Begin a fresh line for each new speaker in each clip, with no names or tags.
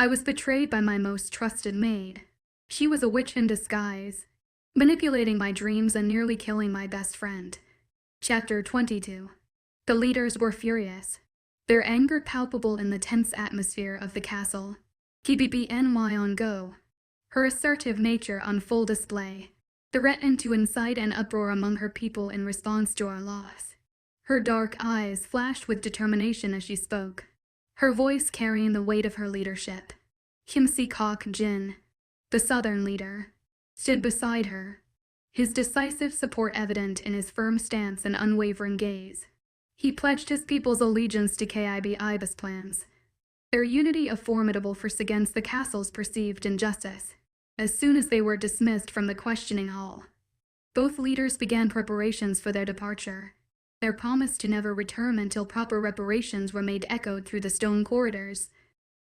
I was betrayed by my most trusted maid. She was a witch in disguise, manipulating my dreams and nearly killing my best friend. Chapter 22. The leaders were furious, their anger palpable in the tense atmosphere of the castle. 𝐊𝐷𝐵NY her assertive nature on full display, threatened to incite an uproar among her people in response to our loss. Her dark eyes flashed with determination as she spoke, her voice carrying the weight of her leadership. �K𝐼𝐬𝐧, the southern leader, stood beside her, his decisive support evident in his firm stance and unwavering gaze. He pledged his people's allegiance to 𝐾𝐼𝐵 plans, their unity a formidable force against the castle's perceived injustice. As soon as they were dismissed from the questioning hall, both leaders began preparations for their departure. Their promise to never return until proper reparations were made echoed through the stone corridors,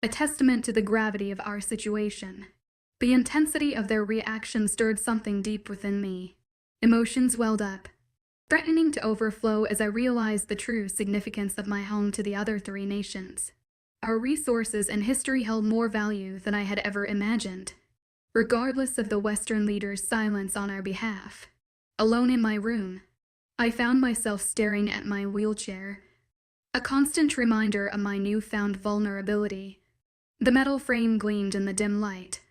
a testament to the gravity of our situation. The intensity of their reaction stirred something deep within me. Emotions welled up, threatening to overflow as I realized the true significance of my home to the other three nations. Our resources and history held more value than I had ever imagined. Regardless of the Western leader's silence on our behalf, alone in my room, I found myself staring at my wheelchair, a constant reminder of my newfound vulnerability. The metal frame gleamed in the dim light,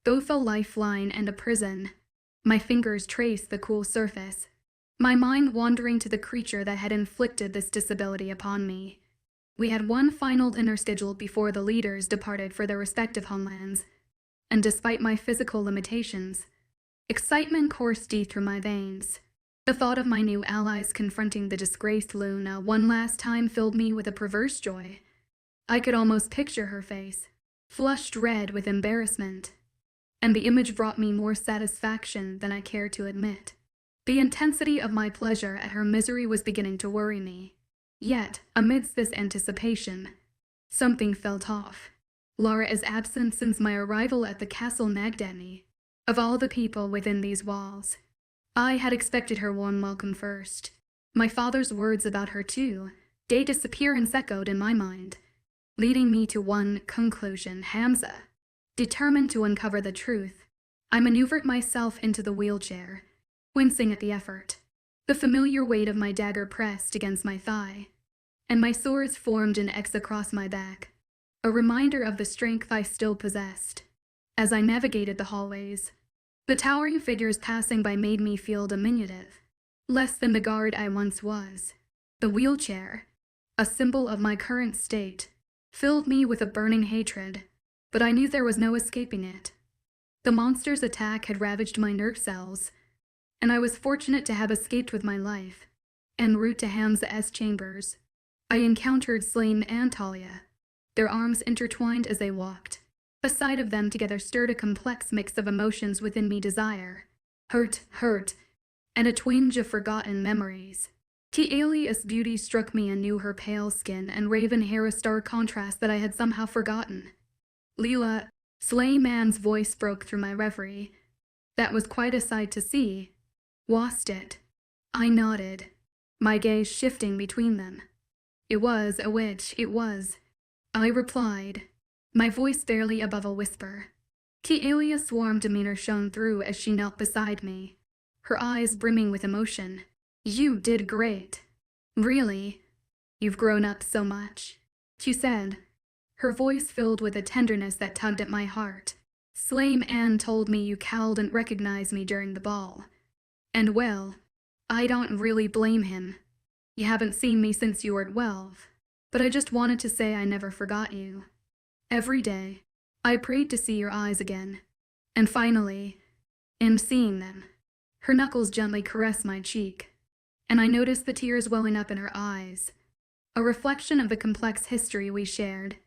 both a lifeline and a prison. My fingers traced the cool surface, my mind wandering to the creature that had inflicted this disability upon me. We had one final dinner scheduled before the leaders departed for their respective homelands, and despite my physical limitations, excitement coursed deep through my veins. The thought of my new allies confronting the disgraced Luna one last time filled me with a perverse joy. I could almost picture her face, flushed red with embarrassment, and the image brought me more satisfaction than I cared to admit. The intensity of my pleasure at her misery was beginning to worry me. Yet, amidst this anticipation, something felt off. Lara is absent since my arrival at the castle Magdani. Of all the people within these walls, I had expected her warm welcome first. My father's words about her too, they disappear and echoed in my mind, leading me to one conclusion: 𝐊𝐬𝐧. Determined to uncover the truth, I maneuvered myself into the wheelchair, wincing at the effort. The familiar weight of my dagger pressed against my thigh, and my swords formed an X across my back, a reminder of the strength I still possessed. As I navigated the hallways, the towering figures passing by made me feel diminutive, less than the guard I once was. The wheelchair, a symbol of my current state, filled me with a burning hatred, but I knew there was no escaping it. The monster's attack had ravaged my nerve cells, and I was fortunate to have escaped with my life. En route to 𝐊𝐬𝐧's chambers, I encountered 𝐊𝐢𝐬 and 𝐃𝐞𝐬, their arms intertwined as they walked. The sight of them together stirred a complex mix of emotions within me: desire, hurt, and a twinge of forgotten memories. 𝐾𝐞𝐬's beauty struck me anew, her pale skin and raven hair a stark contrast that I had somehow forgotten. 𝐿𝐢𝐬, Slayman's voice broke through my reverie. That was quite a sight to see, wasnn't it? I nodded, my gaze shifting between them. It was a witch, it was, I replied, my voice barely above a whisper. 𝐾𝐞𝐬's warm demeanor shone through as she knelt beside me, her eyes brimming with emotion. You did great. Really? You've grown up so much, she said, her voice filled with a tenderness that tugged at my heart. 𝐿𝐢𝐬 told me you didn't recognize me during the ball. And well, I don't really blame him. You haven't seen me since you were 12, but I just wanted to say I never forgot you. Every day, I prayed to see your eyes again, and finally, in seeing them, her knuckles gently caressed my cheek, and I noticed the tears welling up in her eyes, a reflection of the complex history we shared.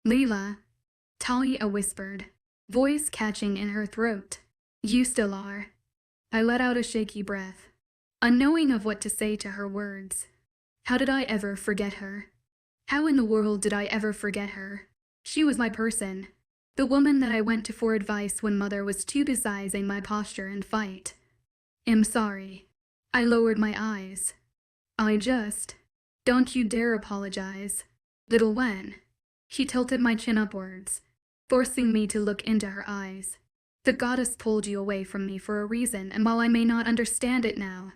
𝐿𝐢𝐬, 𝐃𝐞𝐬 whispered, voice catching in her throat. You still are. I let out a shaky breath, unknowing of what to say to her words. How did I ever forget her? How in the world did I ever forget her? She was my person, the woman that I went to for advice when mother was too busy in my posture and fight. I'm sorry. I lowered my eyes. Don't you dare apologize. Little Wen. She tilted my chin upwards, forcing me to look into her eyes. The goddess pulled you away from me for a reason, and while I may not understand it now,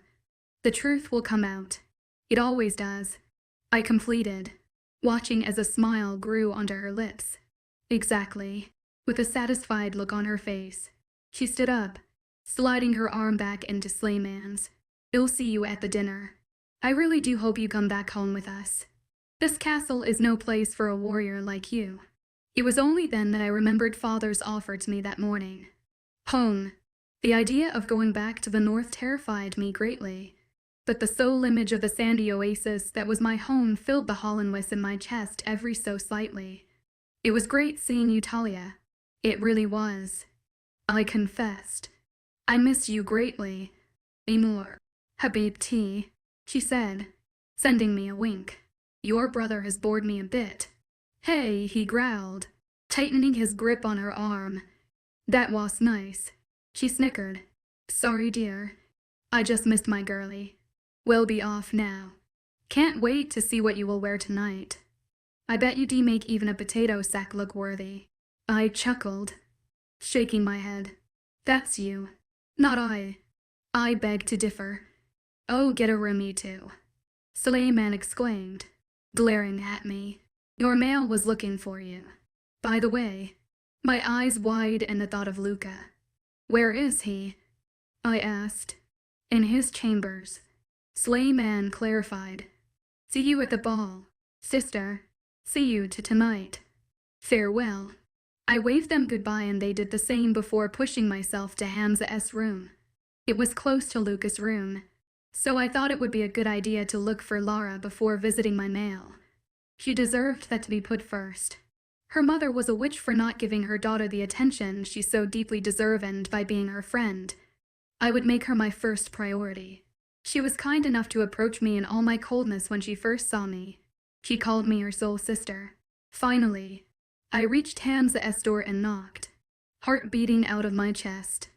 the truth will come out. It always does. I completed, watching as a smile grew onto her lips. Exactly. With a satisfied look on her face, she stood up, sliding her arm back into 𝐊𝐲𝐻𝐬. I'll see you at the dinner. I really do hope you come back home with us. This castle is no place for a warrior like you. It was only then that I remembered Father's offer to me that morning. Home. The idea of going back to the north terrified me greatly, but the sole image of the sandy oasis that was my home filled the hollowness in my chest every so slightly. It was great seeing you, 𝐿𝐲𝐬. It really was. I confessed. I miss you greatly. Immerse. 𝐊𝐲𝐳, she said, sending me a wink. Your brother has bored me a bit. Hey, he growled, tightening his grip on her arm. That was nice. She snickered. Sorry, dear. I just missed my girlie. We'll be off now. Can't wait to see what you will wear tonight. I bet you do make even a potato sack look worthy. I chuckled, shaking my head. That's you, not I. I beg to differ. Oh, get a room, you two. 𝐿𝐲𝐻𝐬 exclaimed, glaring at me. Your mail was looking for you. By the way, my eyes wide in the thought of Luca. Where is he? I asked. In his chambers. 𝐿𝐲𝐻𝐬 clarified. See you at the ball, sister. See you tonight. Farewell. I waved them goodbye and they did the same before pushing myself to 𝐿𝐲𝐻𝐬's room. It was close to Luca's room, so I thought it would be a good idea to look for Lara before visiting my mail. She deserved that to be put first. Her mother was a witch for not giving her daughter the attention she so deeply deserved by being her friend. I would make her my first priority. She was kind enough to approach me in all my coldness when she first saw me. She called me her soul sister. Finally, I reached 𝐿𝐲𝐻𝐬's door and knocked, heart beating out of my chest.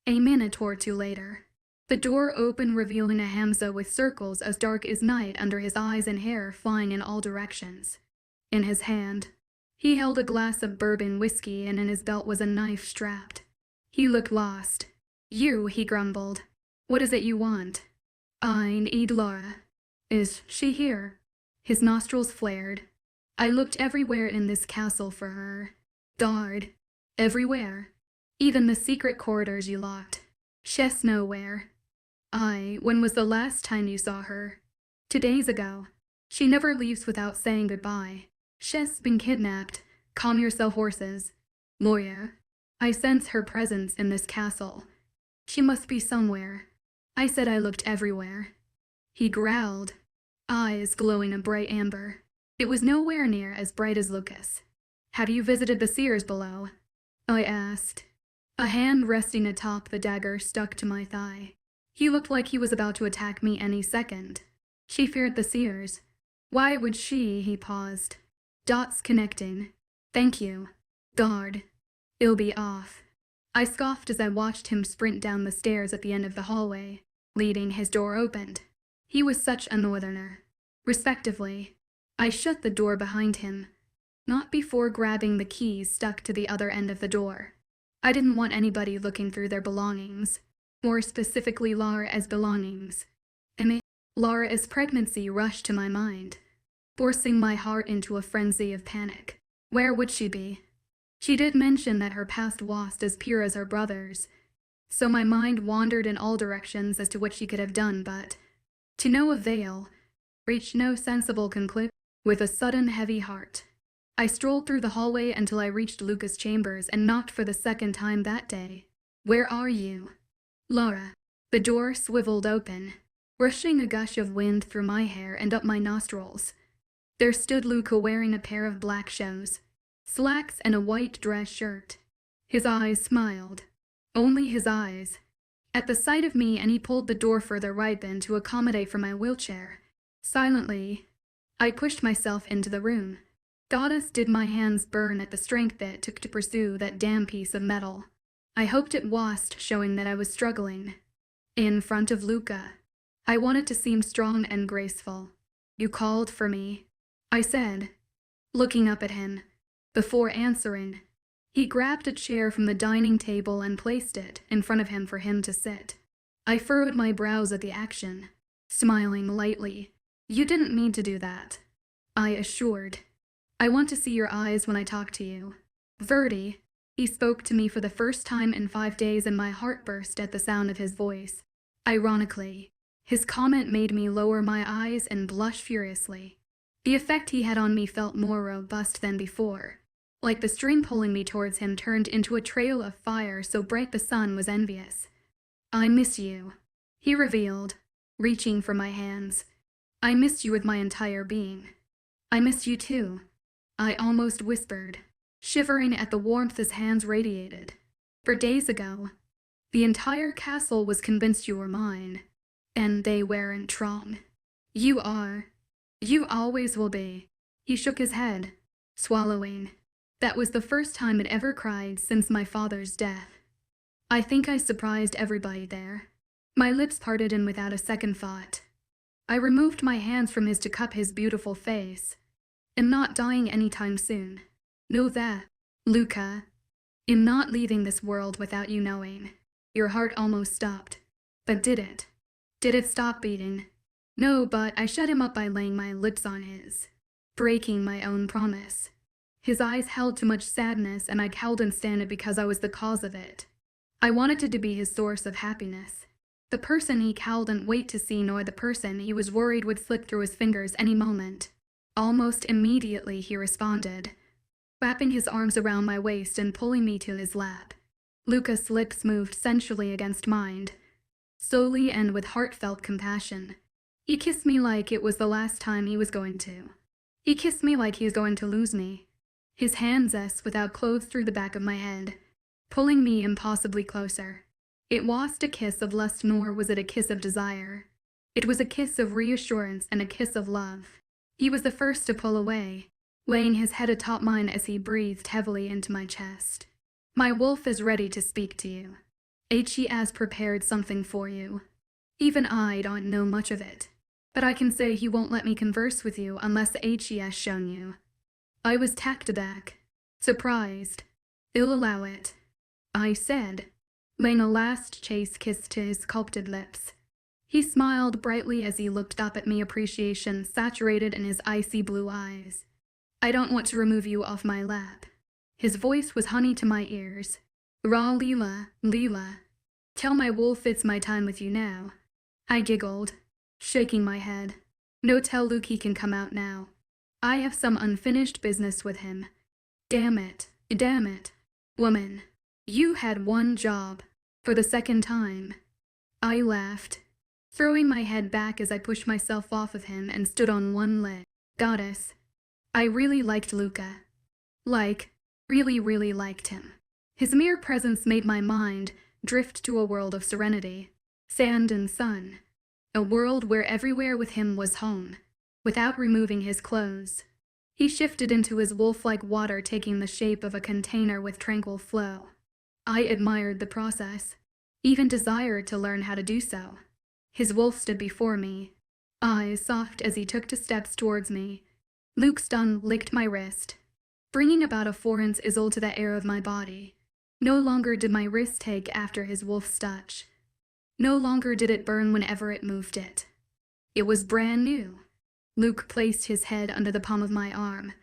A minute or two later, the door opened, revealing 𝐿𝐲𝐻𝐬 with circles as dark as night under his eyes and hair flying in all directions. In his hand, he held a glass of bourbon whiskey and in his belt was a knife strapped. He looked lost. You, he grumbled. What is it you want? I need Lara. Is she here? His nostrils flared. I looked everywhere in this castle for her. Guard. Everywhere. Even the secret corridors you locked. She's nowhere. When was the last time you saw her? 2 days ago. She never leaves without saying goodbye. She's been kidnapped. Calm yourself, horses. Lawyer. I sense her presence in this castle. She must be somewhere. I said I looked everywhere. He growled, eyes glowing a bright amber. It was nowhere near as bright as Lucas. Have you visited the seers below? I asked. A hand resting atop the dagger stuck to my thigh. He looked like he was about to attack me any second. She feared the seers. Why would she? He paused. Dots connecting. Thank you. Guard. It'll be off. I scoffed as I watched him sprint down the stairs at the end of the hallway, leading his door opened. He was such a northerner. Respectively, I shut the door behind him, not before grabbing the keys stuck to the other end of the door. I didn't want anybody looking through their belongings, more specifically Lara's belongings. Lara's pregnancy rushed to my mind, forcing my heart into a frenzy of panic. Where would she be? She did mention that her past was as pure as her brother's, so my mind wandered in all directions as to what she could have done, but to no avail, reached no sensible conclusion. With a sudden heavy heart, I strolled through the hallway until I reached Luca's chambers and knocked for the second time that day. Where are you? Lara. The door swiveled open, rushing a gush of wind through my hair and up my nostrils. There stood Luca wearing a pair of black shoes, slacks and a white dress shirt. His eyes smiled. Only his eyes. At the sight of me, and he pulled the door further right then to accommodate for my wheelchair. Silently, I pushed myself into the room. Goddess, did my hands burn at the strength it took to pursue that damn piece of metal. I hoped it wasn't showing that I was struggling. In front of Luca, I wanted to seem strong and graceful. You called for me, I said, looking up at him. Before answering, He grabbed a chair from the dining table and placed it in front of him for him to sit. I furrowed my brows at the action, smiling lightly. "You didn't mean to do that," I assured. "I want to see your eyes when I talk to you." "Verdi," he spoke to me for the first time in 5 days, and my heart burst at the sound of his voice. Ironically, his comment made me lower my eyes and blush furiously. The effect he had on me felt more robust than before. Like the string pulling me towards him turned into a trail of fire so bright the sun was envious. "I miss you," he revealed, reaching for my hands. "I missed you with my entire being." "I miss you too," I almost whispered, shivering at the warmth his hands radiated. "For days ago, the entire castle was convinced you were mine, and they weren't wrong. You are. You always will be." He shook his head, swallowing. That was the first time it ever cried since my father's death. I think I surprised everybody there. My lips parted, and without a second thought, I removed my hands from his to cup his beautiful face. "I'm not dying anytime soon. Know that, Luca. I'm not leaving this world without you knowing." Your heart almost stopped. But did it? Did it stop beating? No, but I shut him up by laying my lips on his, breaking my own promise. His eyes held too much sadness, and I couldn't stand it because I was the cause of it. I wanted it to be his source of happiness. The person he couldn't wait to see, nor the person he was worried would slip through his fingers any moment. Almost immediately he responded, wrapping his arms around my waist and pulling me to his lap. Luca's lips moved sensually against mine, slowly and with heartfelt compassion. He kissed me like it was the last time he was going to. He kissed me like he was going to lose me. His hands without clothes through the back of my head, pulling me impossibly closer. It wasn't a kiss of lust, nor was it a kiss of desire. It was a kiss of reassurance and a kiss of love. He was the first to pull away, laying his head atop mine as he breathed heavily into my chest. "My wolf is ready to speak to you. 𝐊𝐲 has prepared something for you. Even I don't know much of it, but I can say he won't let me converse with you unless 𝐊𝐲 has shown you." I was taken aback, surprised. "I'll allow it," I said, laying a last chaste kiss to his sculpted lips. He smiled brightly as he looked up at me, appreciation saturated in his icy blue eyes. "I don't want to remove you off my lap." His voice was honey to my ears. 𝐿𝐲, tell my wolf it's my time with you now." I giggled, shaking my head. "No, tell Luke he can come out now. I have some unfinished business with him." Damn it, woman. You had one job, for the second time." I laughed, throwing my head back as I pushed myself off of him and stood on one leg. "Goddess, I really liked Luca. Really liked him. His mere presence made my mind drift to a world of serenity, sand and sun. A world where everywhere with him was home, without removing his clothes. He shifted into his wolf-like water, taking the shape of a container with tranquil flow. I admired the process, even desired to learn how to do so. His wolf stood before me, eyes soft as he took 2 steps towards me. Luke's tongue licked my wrist, bringing about a foreign sizzle to the air of my body. No longer did my wrist take after his wolf's touch. No longer did it burn whenever it moved it. It was brand new. Luke placed his head under the palm of my arm,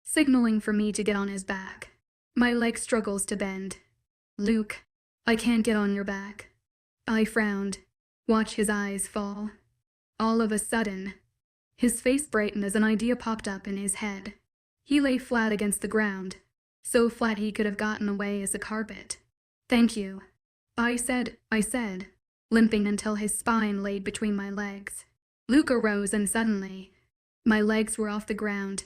signaling for me to get on his back. My leg struggles to bend. "Luke, I can't get on your back." I frowned, watch his eyes fall. All of a sudden, his face brightened as an idea popped up in his head. He lay flat against the ground, so flat he could have gotten away as a carpet. "Thank you," I said, limping until his spine laid between my legs. Luke arose, and suddenly, my legs were off the ground.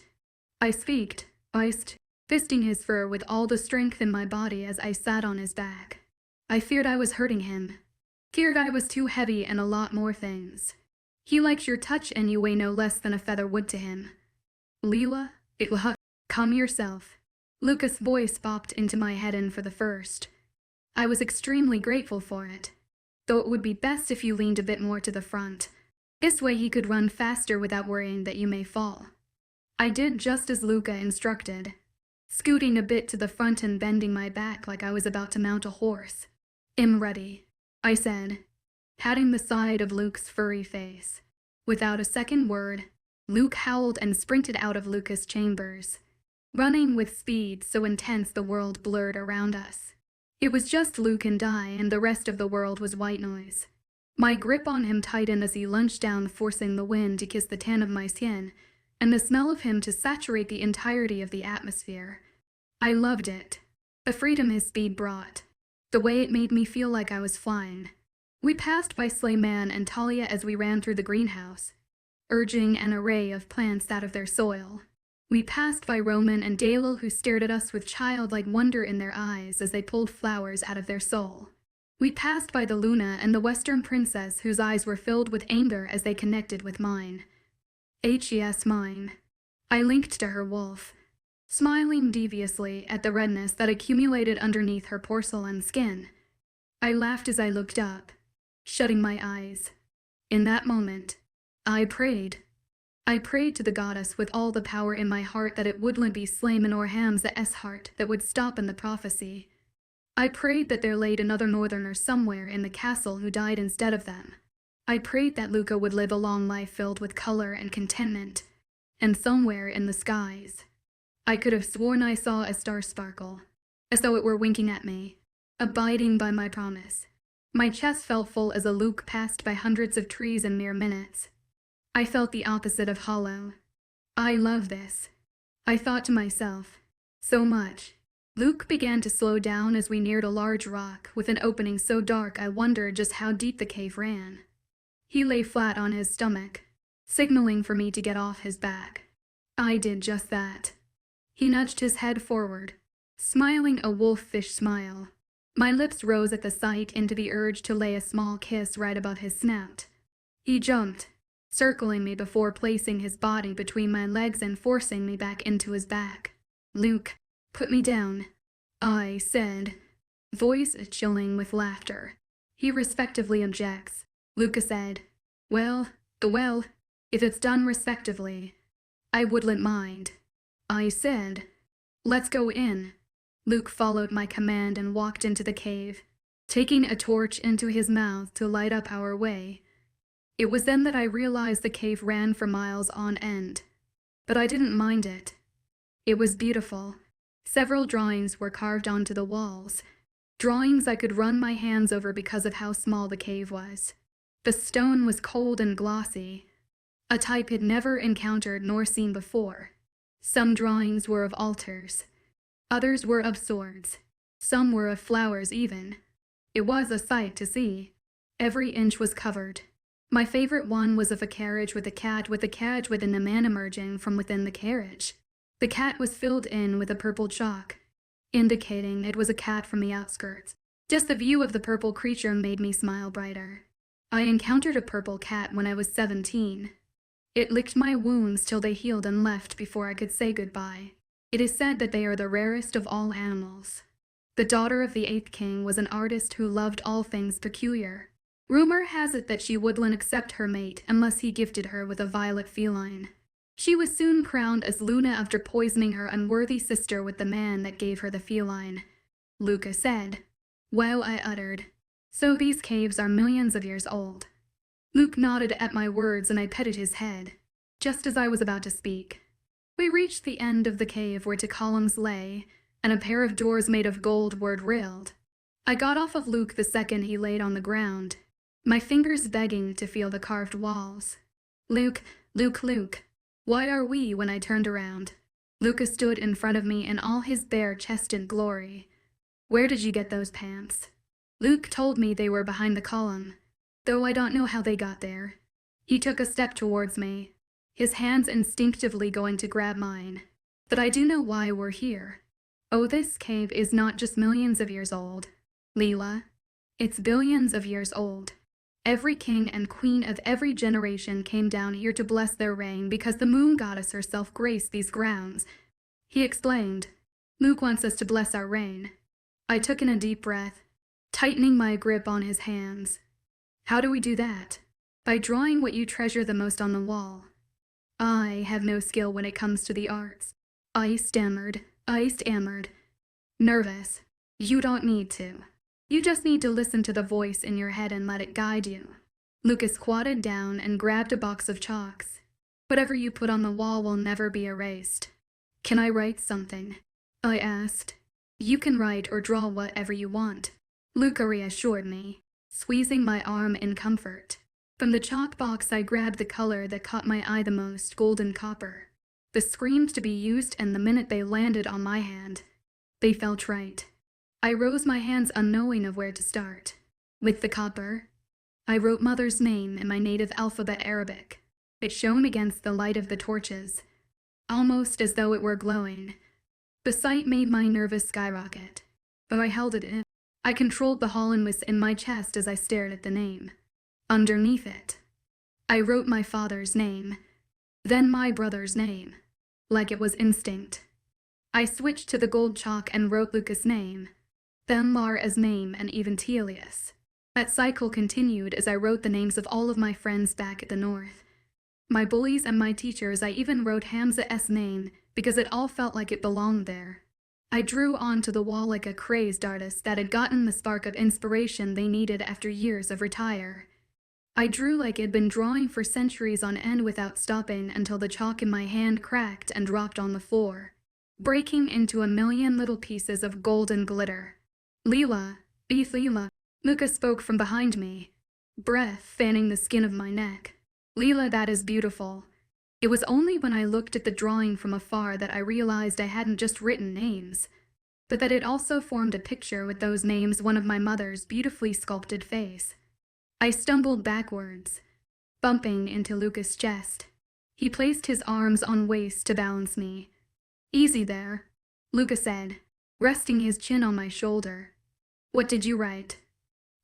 I squeaked, fisting his fur with all the strength in my body as I sat on his back. I feared I was hurting him. Feared I was too heavy and a lot more things. He likes your touch, and you weigh no less than a feather would to him. "Leela, come yourself." Lucas' voice popped into my head, and for the first, I was extremely grateful for it. Though it would be best if you leaned a bit more to the front. This way he could run faster without worrying that you may fall. I did just as Luca instructed, scooting a bit to the front and bending my back like I was about to mount a horse. "I'm ready," I said, patting the side of Luke's furry face. Without a second word, Luke howled and sprinted out of Lucas' chambers, running with speed so intense the world blurred around us. It was just Luke and I, and the rest of the world was white noise. My grip on him tightened as he lunged down, forcing the wind to kiss the tan of my skin, and the smell of him to saturate the entirety of the atmosphere. I loved it. The freedom his speed brought. The way it made me feel like I was flying. We passed by 𝐊𝐲𝐬 and 𝐊𝐢𝐬 as we ran through the greenhouse, urging an array of plants out of their soil. We passed by Roman and 𝐿𝐲, who stared at us with childlike wonder in their eyes as they pulled flowers out of their soul. We passed by the Luna and the Western princess, whose eyes were filled with anger as they connected with mine. Yes, mine. I linked to her wolf, smiling deviously at the redness that accumulated underneath her porcelain skin. I laughed as I looked up, shutting my eyes. In that moment, I prayed. I prayed to the goddess with all the power in my heart that it wouldn't be 𝐊𝐲𝐬𝐬 heart that would stop in the prophecy. I prayed that there laid another northerner somewhere in the castle who died instead of them. I prayed that Luca would live a long life filled with color and contentment, and somewhere in the skies, I could have sworn I saw a star sparkle, as though it were winking at me, abiding by my promise. My chest felt full as Luke passed by hundreds of trees in mere minutes. I felt the opposite of hollow. I love this, I thought to myself, so much. Luke began to slow down as we neared a large rock with an opening so dark I wondered just how deep the cave ran. He lay flat on his stomach, signaling for me to get off his back. I did just that. He nudged his head forward, smiling a wolf-fish smile. My lips rose at the sight into the urge to lay a small kiss right above his snout. He jumped, circling me before placing his body between my legs and forcing me back into his back. "Luke, put me down," I said, voice chilling with laughter. "He respectively objects," Luca said. Well, if it's done respectively, I wouldn't mind," I said. "Let's go in." Luke followed my command and walked into the cave, taking a torch into his mouth to light up our way. It was then that I realized the cave ran for miles on end, but I didn't mind it. It was beautiful. Several drawings were carved onto the walls, drawings I could run my hands over because of how small the cave was. The stone was cold and glossy, a type he'd never encountered nor seen before. Some drawings were of altars, others were of swords, some were of flowers even. It was a sight to see. Every inch was covered. My favorite one was of a carriage with a cat with a man emerging from within the carriage. The cat was filled in with a purple chalk, indicating it was a cat from the outskirts. Just the view of the purple creature made me smile brighter. I encountered a purple cat when I was 17. It licked my wounds till they healed and left before I could say goodbye. It is said that they are the rarest of all animals. The daughter of the 8th king was an artist who loved all things peculiar. Rumor has it that she wouldn't accept her mate unless he gifted her with a violet feline. She was soon crowned as Luna after poisoning her unworthy sister with the man that gave her the feline. Luca said. "Well," I uttered. "So these caves are millions of years old." Luke nodded at my words and I petted his head, just as I was about to speak. We reached the end of the cave where 𝐾𝐞𝐬𝐵 lay, and a pair of doors made of gold were railed. I got off of Luke the second he laid on the ground, my fingers begging to feel the carved walls. Luke, why are we?" When I turned around, Luca stood in front of me in all his bare-chested glory. "Where did you get those pants?" Luke told me they were behind the column, though I don't know how they got there. He took a step towards me, his hands instinctively going to grab mine. "But I do know why we're here. Oh, this cave is not just millions of years old, Leela. It's billions of years old. Every king and queen of every generation came down here to bless their reign because the moon goddess herself graced these grounds," he explained. "Luke wants us to bless our reign." I took in a deep breath, tightening my grip on his hands. "How do we do that?" "By drawing what you treasure the most on the wall." "I have no skill when it comes to the arts," I stammered. I stammered. Nervous. You don't need to. You just need to listen to the voice in your head and let it guide you. Lucas squatted down and grabbed a box of chalks. Whatever you put on the wall will never be erased. Can I write something? I asked. You can write or draw whatever you want, Luca reassured me, squeezing my arm in comfort. From the chalk box I grabbed the color that caught my eye the most, golden copper. They screamed to be used, and the minute they landed on my hand, they felt right. I rose my hands unknowing of where to start. With the copper, I wrote Mother's name in my native alphabet Arabic. It shone against the light of the torches, almost as though it were glowing. The sight made my nerves skyrocket, but I held it in. I controlled the hollowness in my chest as I stared at the name. Underneath it, I wrote my father's name, then my brother's name, like it was instinct. I switched to the gold chalk and wrote Lucas' name, then Lara's name, and even 𝐊𝐢𝐬𝐷𝐞𝐝. That cycle continued as I wrote the names of all of my friends back at the north. My bullies and my teachers. I even wrote 𝐊𝐬𝐧𝐼's name because it all felt like it belonged there. I drew onto the wall like a crazed artist that had gotten the spark of inspiration they needed after years of retire. I drew like I'd been drawing for centuries on end without stopping until the chalk in my hand cracked and dropped on the floor, breaking into a million little pieces of golden glitter. 𝐊𝐲, 𝐊𝐲, Lucas spoke from behind me, breath fanning the skin of my neck. 𝐊𝐲, that is beautiful. It was only when I looked at the drawing from afar that I realized I hadn't just written names, but that it also formed a picture with those names, one of my mother's beautifully sculpted face. I stumbled backwards, bumping into Lucas' chest. He placed his arms on waist to balance me. Easy there, Lucas said, resting his chin on my shoulder. What did you write?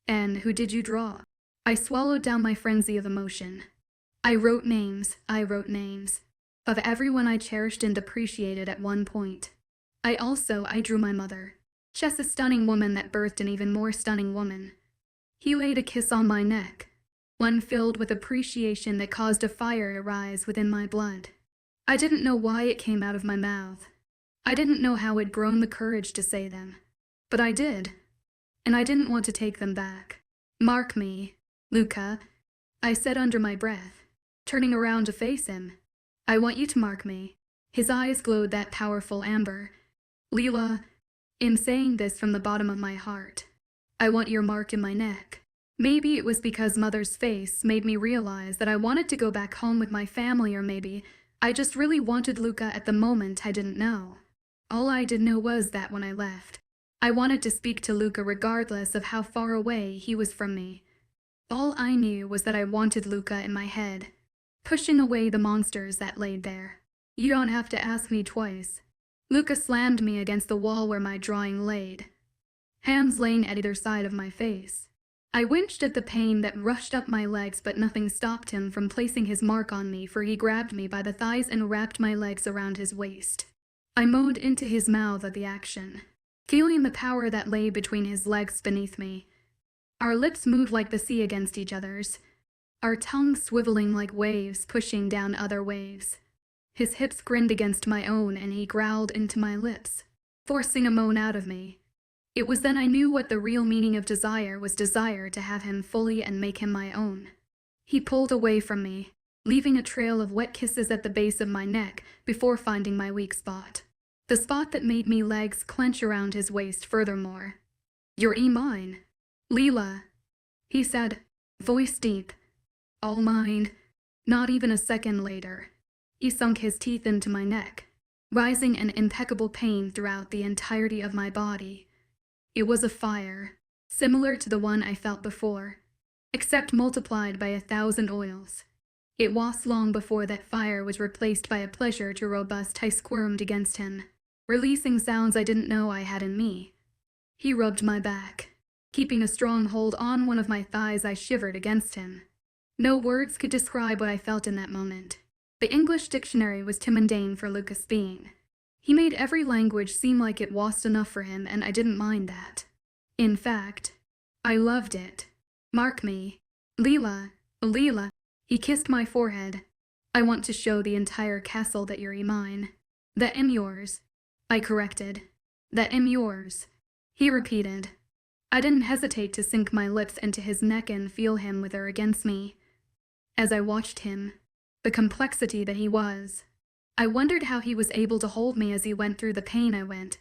And who did you draw? I swallowed down my frenzy of emotion. I wrote names of everyone I cherished and appreciated at one point. I drew my mother. She's a stunning woman that birthed an even more stunning woman. He laid a kiss on my neck, one filled with appreciation that caused a fire to rise within my blood. I didn't know why it came out of my mouth. I didn't know how I'd grown the courage to say them. But I did, and I didn't want to take them back. Mark me, Luca, I said under my breath, turning around to face him. I want you to mark me. His eyes glowed that powerful amber. 𝐊𝐲, I'm saying this from the bottom of my heart. I want your mark in my neck. Maybe it was because Mother's face made me realize that I wanted to go back home with my family, or maybe I just really wanted Luca at the moment. I didn't know. All I did know was that when I left, I wanted to speak to Luca regardless of how far away he was from me. All I knew was that I wanted Luca in my head, pushing away the monsters that laid there. You don't have to ask me twice. Luca slammed me against the wall where my drawing laid, hands laying at either side of my face. I winced at the pain that rushed up my legs, but nothing stopped him from placing his mark on me, for he grabbed me by the thighs and wrapped my legs around his waist. I moaned into his mouth at the action, feeling the power that lay between his legs beneath me. Our lips moved like the sea against each other's, our tongues swiveling like waves pushing down other waves. His hips grinned against my own, and he growled into my lips, forcing a moan out of me. It was then I knew what the real meaning of desire was, desire to have him fully and make him my own. He pulled away from me, leaving a trail of wet kisses at the base of my neck before finding my weak spot, the spot that made me legs clench around his waist furthermore. You're mine, 𝐊𝐲, he said, voice deep. All mine. Not even a second later, he sunk his teeth into my neck, rising in impeccable pain throughout the entirety of my body. It was a fire, similar to the one I felt before, except multiplied by 1,000 oils. It was long before that fire was replaced by a pleasure to robust. I squirmed against him, releasing sounds I didn't know I had in me. He rubbed my back, keeping a strong hold on one of my thighs. I shivered against him. No words could describe what I felt in that moment. The English dictionary was too mundane for Lucas' being. He made every language seem like it was enough for him, and I didn't mind that. In fact, I loved it. Mark me, 𝐊𝐲, he kissed my forehead. I want to show the entire castle that you're mine, that I'm yours. I corrected. That am yours, he repeated. I didn't hesitate to sink my lips into his neck and feel him wither against me. As I watched him, the complexity that he was, I wondered how he was able to hold me as he went through the pain I went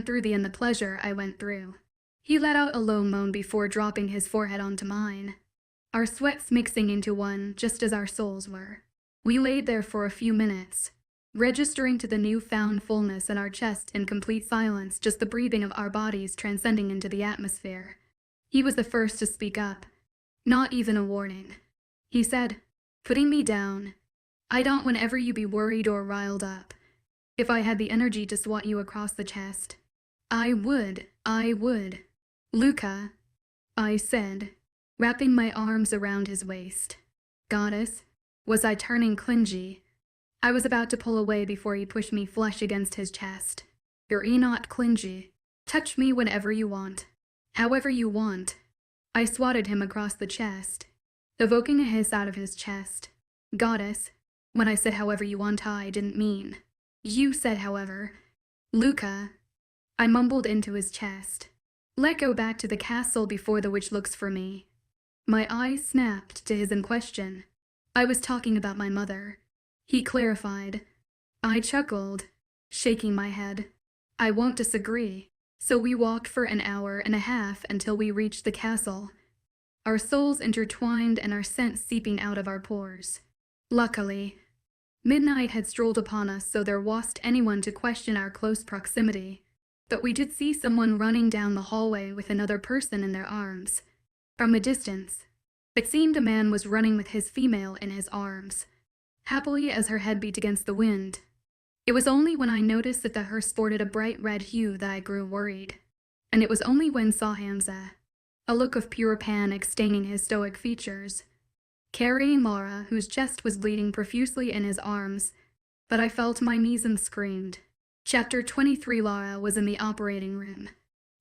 through the pleasure I went through. He let out a low moan before dropping his forehead onto mine, our sweats mixing into one just as our souls were. We laid there for a few minutes, registering to the newfound fullness in our chest in complete silence, just the breathing of our bodies transcending into the atmosphere. He was the first to speak up. Not even a warning. He said, putting me down, I don't whenever you be worried or riled up. If I had the energy to swat you across the chest, I would. Luca, I said, wrapping my arms around his waist. Goddess, was I turning clingy? I was about to pull away before he pushed me flush against his chest. You're not clingy. Touch me whenever you want. However you want. I swatted him across the chest, evoking a hiss out of his chest. Goddess, when I said however you want, I didn't mean. You said however. Luca, I mumbled into his chest. Let go back to the castle before the witch looks for me. My eyes snapped to his in question. I was talking about my mother. He clarified. I chuckled, shaking my head. I won't disagree. So we walked for an hour and a half until we reached the castle, our souls intertwined and our scent seeping out of our pores. Luckily, midnight had strolled upon us, so there wasn't anyone to question our close proximity. But we did see someone running down the hallway with another person in their arms. From a distance, it seemed a man was running with his female in his arms, happily as her head beat against the wind. It was only when I noticed that the hearse sported a bright red hue that I grew worried. And it was only when saw 𝐿𝐢𝐬𝐷𝐞𝐝, a look of pure panic staining his stoic features, carrying Lara, whose chest was bleeding profusely in his arms, that I felt my knees and screamed. Chapter 23. Lara was in the operating room.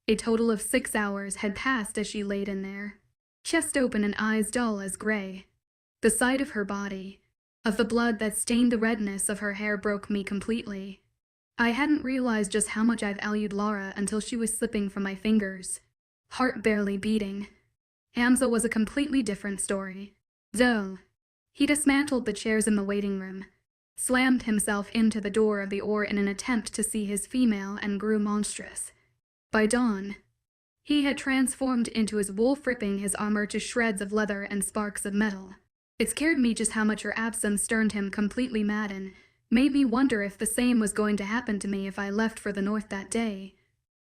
A total of 6 hours had passed as she laid in there, chest open and eyes dull as gray. The sight of her body, of the blood that stained the redness of her hair, broke me completely. I hadn't realized just how much I'd valued Lara until she was slipping from my fingers, heart barely beating. 𝐊𝐬𝐬 was a completely different story, though. He dismantled the chairs in the waiting room, slammed himself into the door of the oar in an attempt to see his female, and grew monstrous. By dawn, he had transformed into his wolf, ripping his armor to shreds of leather and sparks of metal. It scared me just how much her absence turned him completely mad and made me wonder if the same was going to happen to me if I left for the north that day.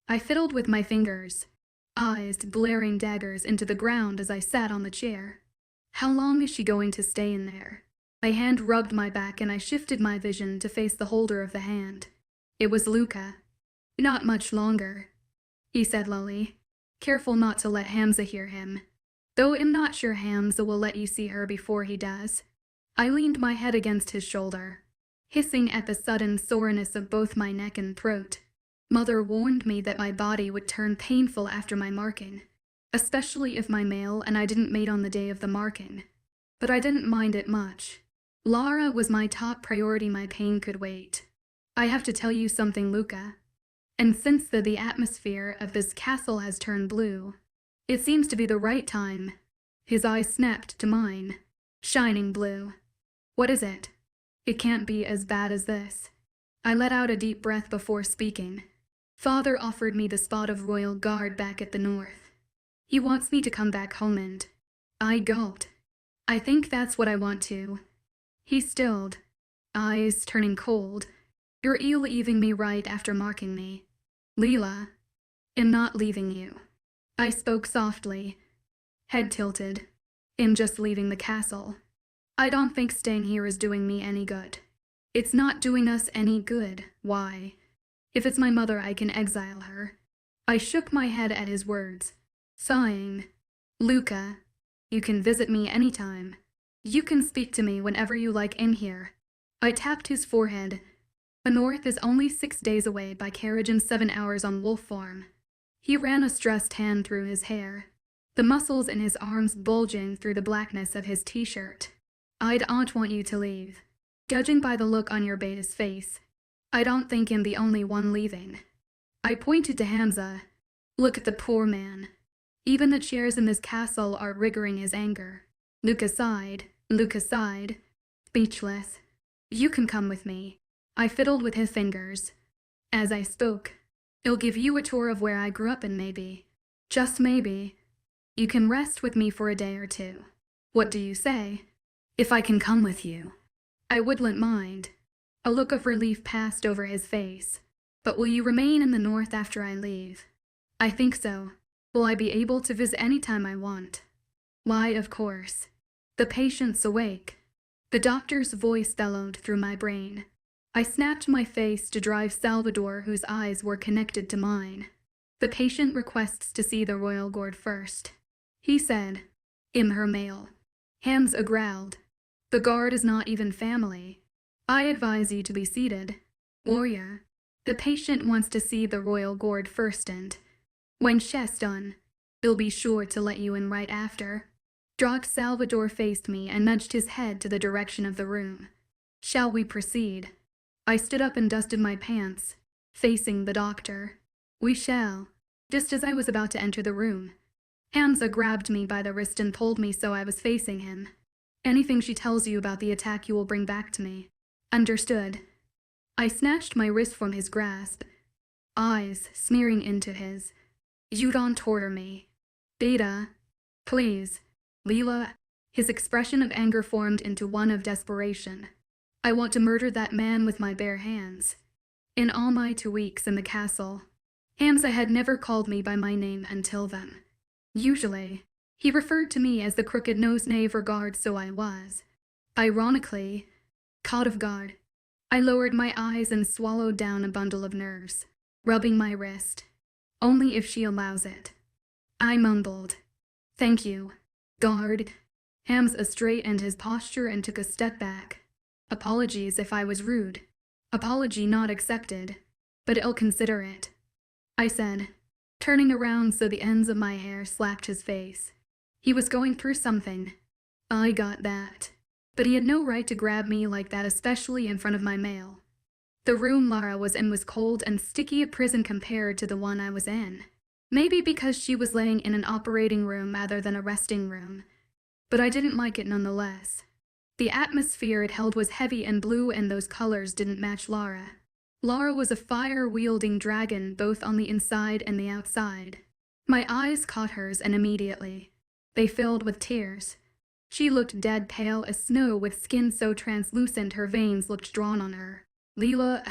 I fiddled with my fingers, eyes blaring daggers into the ground as I sat on the chair. How long is she going to stay in there? My hand rubbed my back and I shifted my vision to face the holder of the hand. It was Luca. Not much longer, he said lowly, careful not to let 𝐿𝐬𝐬𝐬 hear him. Though I'm not sure 𝐿𝐬𝐬𝐬 will let you see her before he does. I leaned my head against his shoulder, hissing at the sudden soreness of both my neck and throat. Mother warned me that my body would turn painful after my marking, especially if my male and I didn't mate on the day of the marking. But I didn't mind it much. Lara was my top priority, my pain could wait. I have to tell you something, Luca. And since the atmosphere of this castle has turned blue, it seems to be the right time. His eyes snapped to mine, shining blue. What is it? It can't be as bad as this. I let out a deep breath before speaking. Father offered me the spot of royal guard back at the north. He wants me to come back home and I gulped. I think that's what I want to. He stilled, eyes turning cold. You're leaving me right after marking me. Leela, I'm not leaving you. I spoke softly, head tilted. I'm just leaving the castle. I don't think staying here is doing me any good. It's not doing us any good. Why? If it's my mother, I can exile her. I shook my head at his words, sighing. Luca, you can visit me anytime. You can speak to me whenever you like in here. I tapped his forehead. The north is only 6 days away by carriage and 7 hours on Wolf Farm. He ran a stressed hand through his hair, the muscles in his arms bulging through the blackness of his t-shirt. I don't want you to leave. Judging by the look on your beta's face, I don't think I'm the only one leaving. I pointed to 𝐿𝐷𝐻𝐬. Look at the poor man. Even the chairs in this castle are triggering his anger. Luca sighed, speechless. You can come with me. I fiddled with his fingers. As I spoke, it'll give you a tour of where I grew up and maybe, just maybe, you can rest with me for a day or two. What do you say? If I can come with you. I wouldn't mind. A look of relief passed over his face. But will you remain in the north after I leave? I think so. Will I be able to visit any time I want? Why, of course. The patient's awake. The doctor's voice bellowed through my brain. I snapped my face to drive Salvador, whose eyes were connected to mine. The patient requests to see the royal guard first. He said, her male. 𝐿𝐻𝐬 growled. The guard is not even family. I advise you to be seated. Warrior. The patient wants to see the royal guard first and, when she's done, they'll be sure to let you in right after. Dr. Salvador faced me and nudged his head to the direction of the room. Shall we proceed? I stood up and dusted my pants, facing the doctor. We shall. Just as I was about to enter the room, 𝐿𝐻𝐬 grabbed me by the wrist and pulled me so I was facing him. Anything she tells you about the attack you will bring back to me. Understood. I snatched my wrist from his grasp, eyes smearing into his. You don't torture me. Beta. Please. Leela. His expression of anger formed into one of desperation. I want to murder that man with my bare hands. In all my 2 weeks in the castle, 𝐿𝐻𝐬 had never called me by my name until then. Usually, he referred to me as the crooked-nosed knave regard, so I was. Ironically, caught off guard. I lowered my eyes and swallowed down a bundle of nerves, rubbing my wrist. Only if she allows it. I mumbled. Thank you, guard. 𝐿𝐻𝐬 straightened his posture and took a step back. Apologies if I was rude. Apology not accepted, but I'll consider it. I said, turning around so the ends of my hair slapped his face. He was going through something. I got that. But he had no right to grab me like that, especially in front of my mail. The room Lara was in was cold and sticky, a prison compared to the one I was in. Maybe because she was laying in an operating room rather than a resting room. But I didn't like it nonetheless. The atmosphere it held was heavy and blue, and those colors didn't match Lara. Lara was a fire-wielding dragon both on the inside and the outside. My eyes caught hers, and immediately, they filled with tears. She looked dead pale as snow, with skin so translucent her veins looked drawn on her. Leela.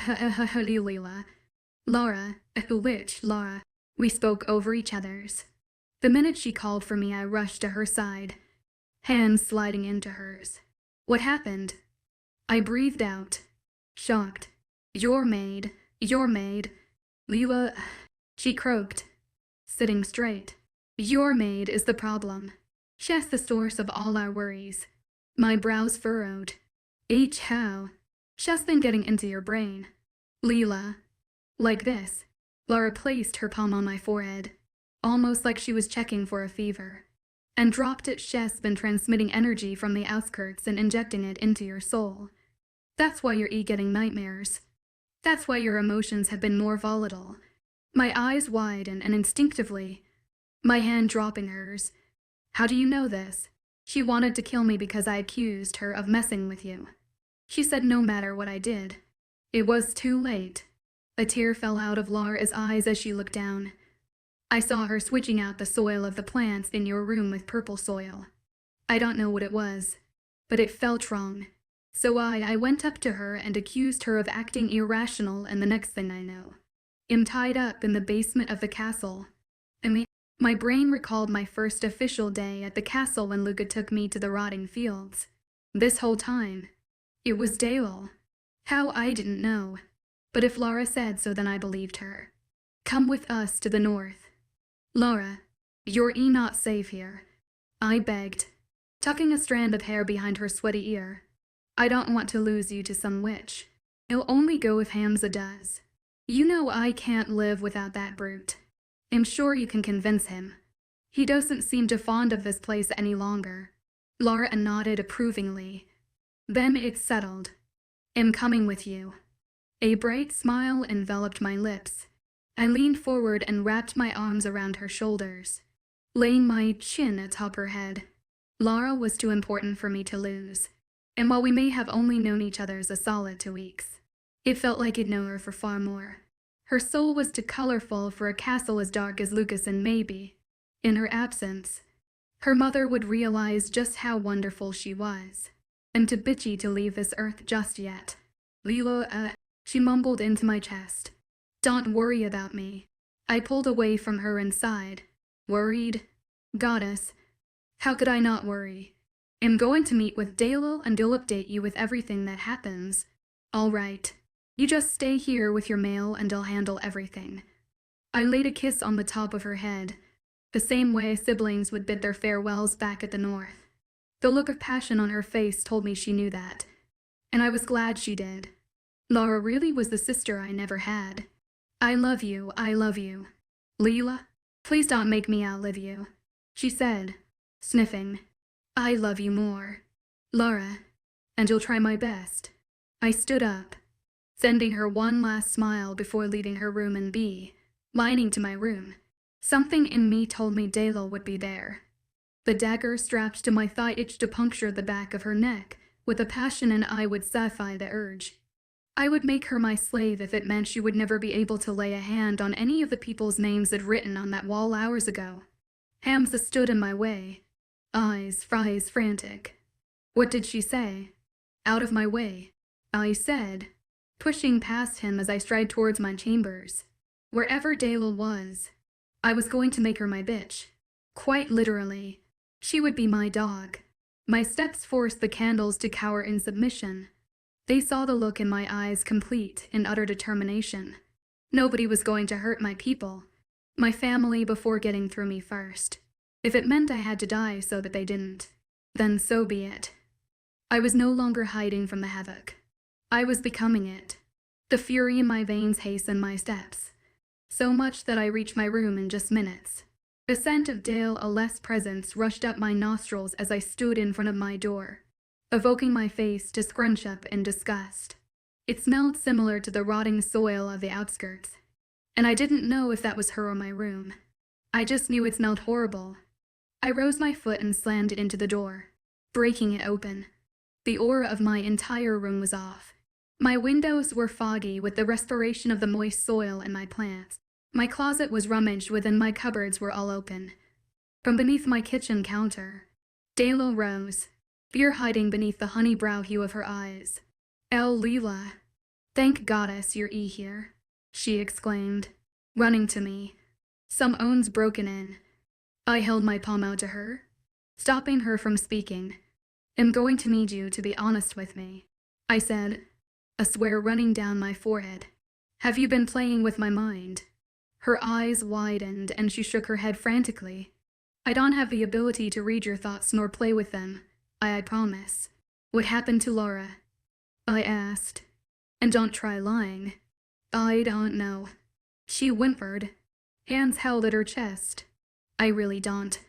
Lara. Which Lara? We spoke over each other's. The minute she called for me, I rushed to her side, hands sliding into hers. What happened? I breathed out, shocked. Your maid. Leela. She croaked, sitting straight. Your maid is the problem. She's the source of all our worries. My brows furrowed. 𝐿𝐻𝐬. She's been getting into your brain. Leela. Like this. Lara placed her palm on my forehead, almost like she was checking for a fever, and dropped it. She's been transmitting energy from the outskirts and injecting it into your soul. That's why you're getting nightmares. That's why your emotions have been more volatile. My eyes widened, and instinctively, my hand dropping hers. How do you know this? She wanted to kill me because I accused her of messing with you. She said no matter what I did. It was too late. A tear fell out of Lara's eyes as she looked down. I saw her switching out the soil of the plants in your room with purple soil. I don't know what it was, but it felt wrong. So I went up to her and accused her of acting irrational, and the next thing I know, I'm tied up in the basement of the castle. My brain recalled my first official day at the castle when Luca took me to the rotting fields. This whole time, it was 𝐿𝐻𝐬. How, I didn't know. But if Lara said so, then I believed her. Come with us to the north. Lara, you're not safe here. I begged, tucking a strand of hair behind her sweaty ear. I don't want to lose you to some witch. It'll only go if 𝐿𝐻𝐬 does. You know I can't live without that brute. I'm sure you can convince him. He doesn't seem too fond of this place any longer. Lara nodded approvingly. Then it's settled. I'm coming with you. A bright smile enveloped my lips. I leaned forward and wrapped my arms around her shoulders, laying my chin atop her head. Lara was too important for me to lose, and while we may have only known each other a solid 2 weeks, it felt like I'd known her for far more. Her soul was too colorful for a castle as dark as Lucas and maybe, in her absence, her mother would realize just how wonderful she was. I'm too bitchy to leave this earth just yet. 𝐊𝐢𝐬𝐩𝐿𝐬, she mumbled into my chest. Don't worry about me. I pulled away from her and sighed. Worried? Goddess, how could I not worry? I'm going to meet with 𝐊𝐢𝐬𝐑𝐞𝐝 and he'll update you with everything that happens. All right. You just stay here with your mail and I'll handle everything. I laid a kiss on the top of her head, the same way siblings would bid their farewells back at the north. The look of passion on her face told me she knew that, and I was glad she did. Lara really was the sister I never had. I love you, I love you. 𝐊𝐢𝐬𝐬, please don't make me outlive you, she said, sniffing. I love you more, Lara, and you'll try my best. I stood up, sending her one last smile before leaving her room and lining to my room. Something in me told me 𝐊𝐢𝐬𝐬 would be there. The dagger strapped to my thigh itched to puncture the back of her neck with a passion, and I would satisfy the urge. I would make her my slave if it meant she would never be able to lay a hand on any of the people's names I'd written on that wall hours ago. 𝐾𝐜M𝐴 stood in my way, eyes frantic. What did she say? Out of my way, I said, pushing past him as I stride towards my chambers. Wherever 𝐊𝐢𝐬𝐬𝐿 was, I was going to make her my bitch. Quite literally. She would be my dog. My steps forced the candles to cower in submission. They saw the look in my eyes, complete in utter determination. Nobody was going to hurt my people, my family, before getting through me first. If it meant I had to die so that they didn't, then so be it. I was no longer hiding from the havoc. I was becoming it. The fury in my veins hastened my steps, so much that I reached my room in just minutes. The scent of 𝐊𝐢𝐬𝐬's presence rushed up my nostrils as I stood in front of my door, evoking my face to scrunch up in disgust. It smelled similar to the rotting soil of the outskirts, and I didn't know if that was her or my room. I just knew it smelled horrible. I rose my foot and slammed it into the door, breaking it open. The aura of my entire room was off. My windows were foggy with the respiration of the moist soil and my plants. My closet was rummaged with and my cupboards were all open. From beneath my kitchen counter, 𝐊𝐢𝐬𝐬𝐿 rose, fear hiding beneath the honey brow hue of her eyes. 𝐊𝐢𝐬𝐬𝐿, thank goddess you're here, she exclaimed, running to me. Some owns broken in. I held my palm out to her, stopping her from speaking. I'm going to need you to be honest with me, I said, a swear running down my forehead. Have you been playing with my mind? Her eyes widened and she shook her head frantically. I don't have the ability to read your thoughts nor play with them, I promise. What happened to Lara? I asked. And don't try lying. I don't know. She whimpered, hands held at her chest. I really don't.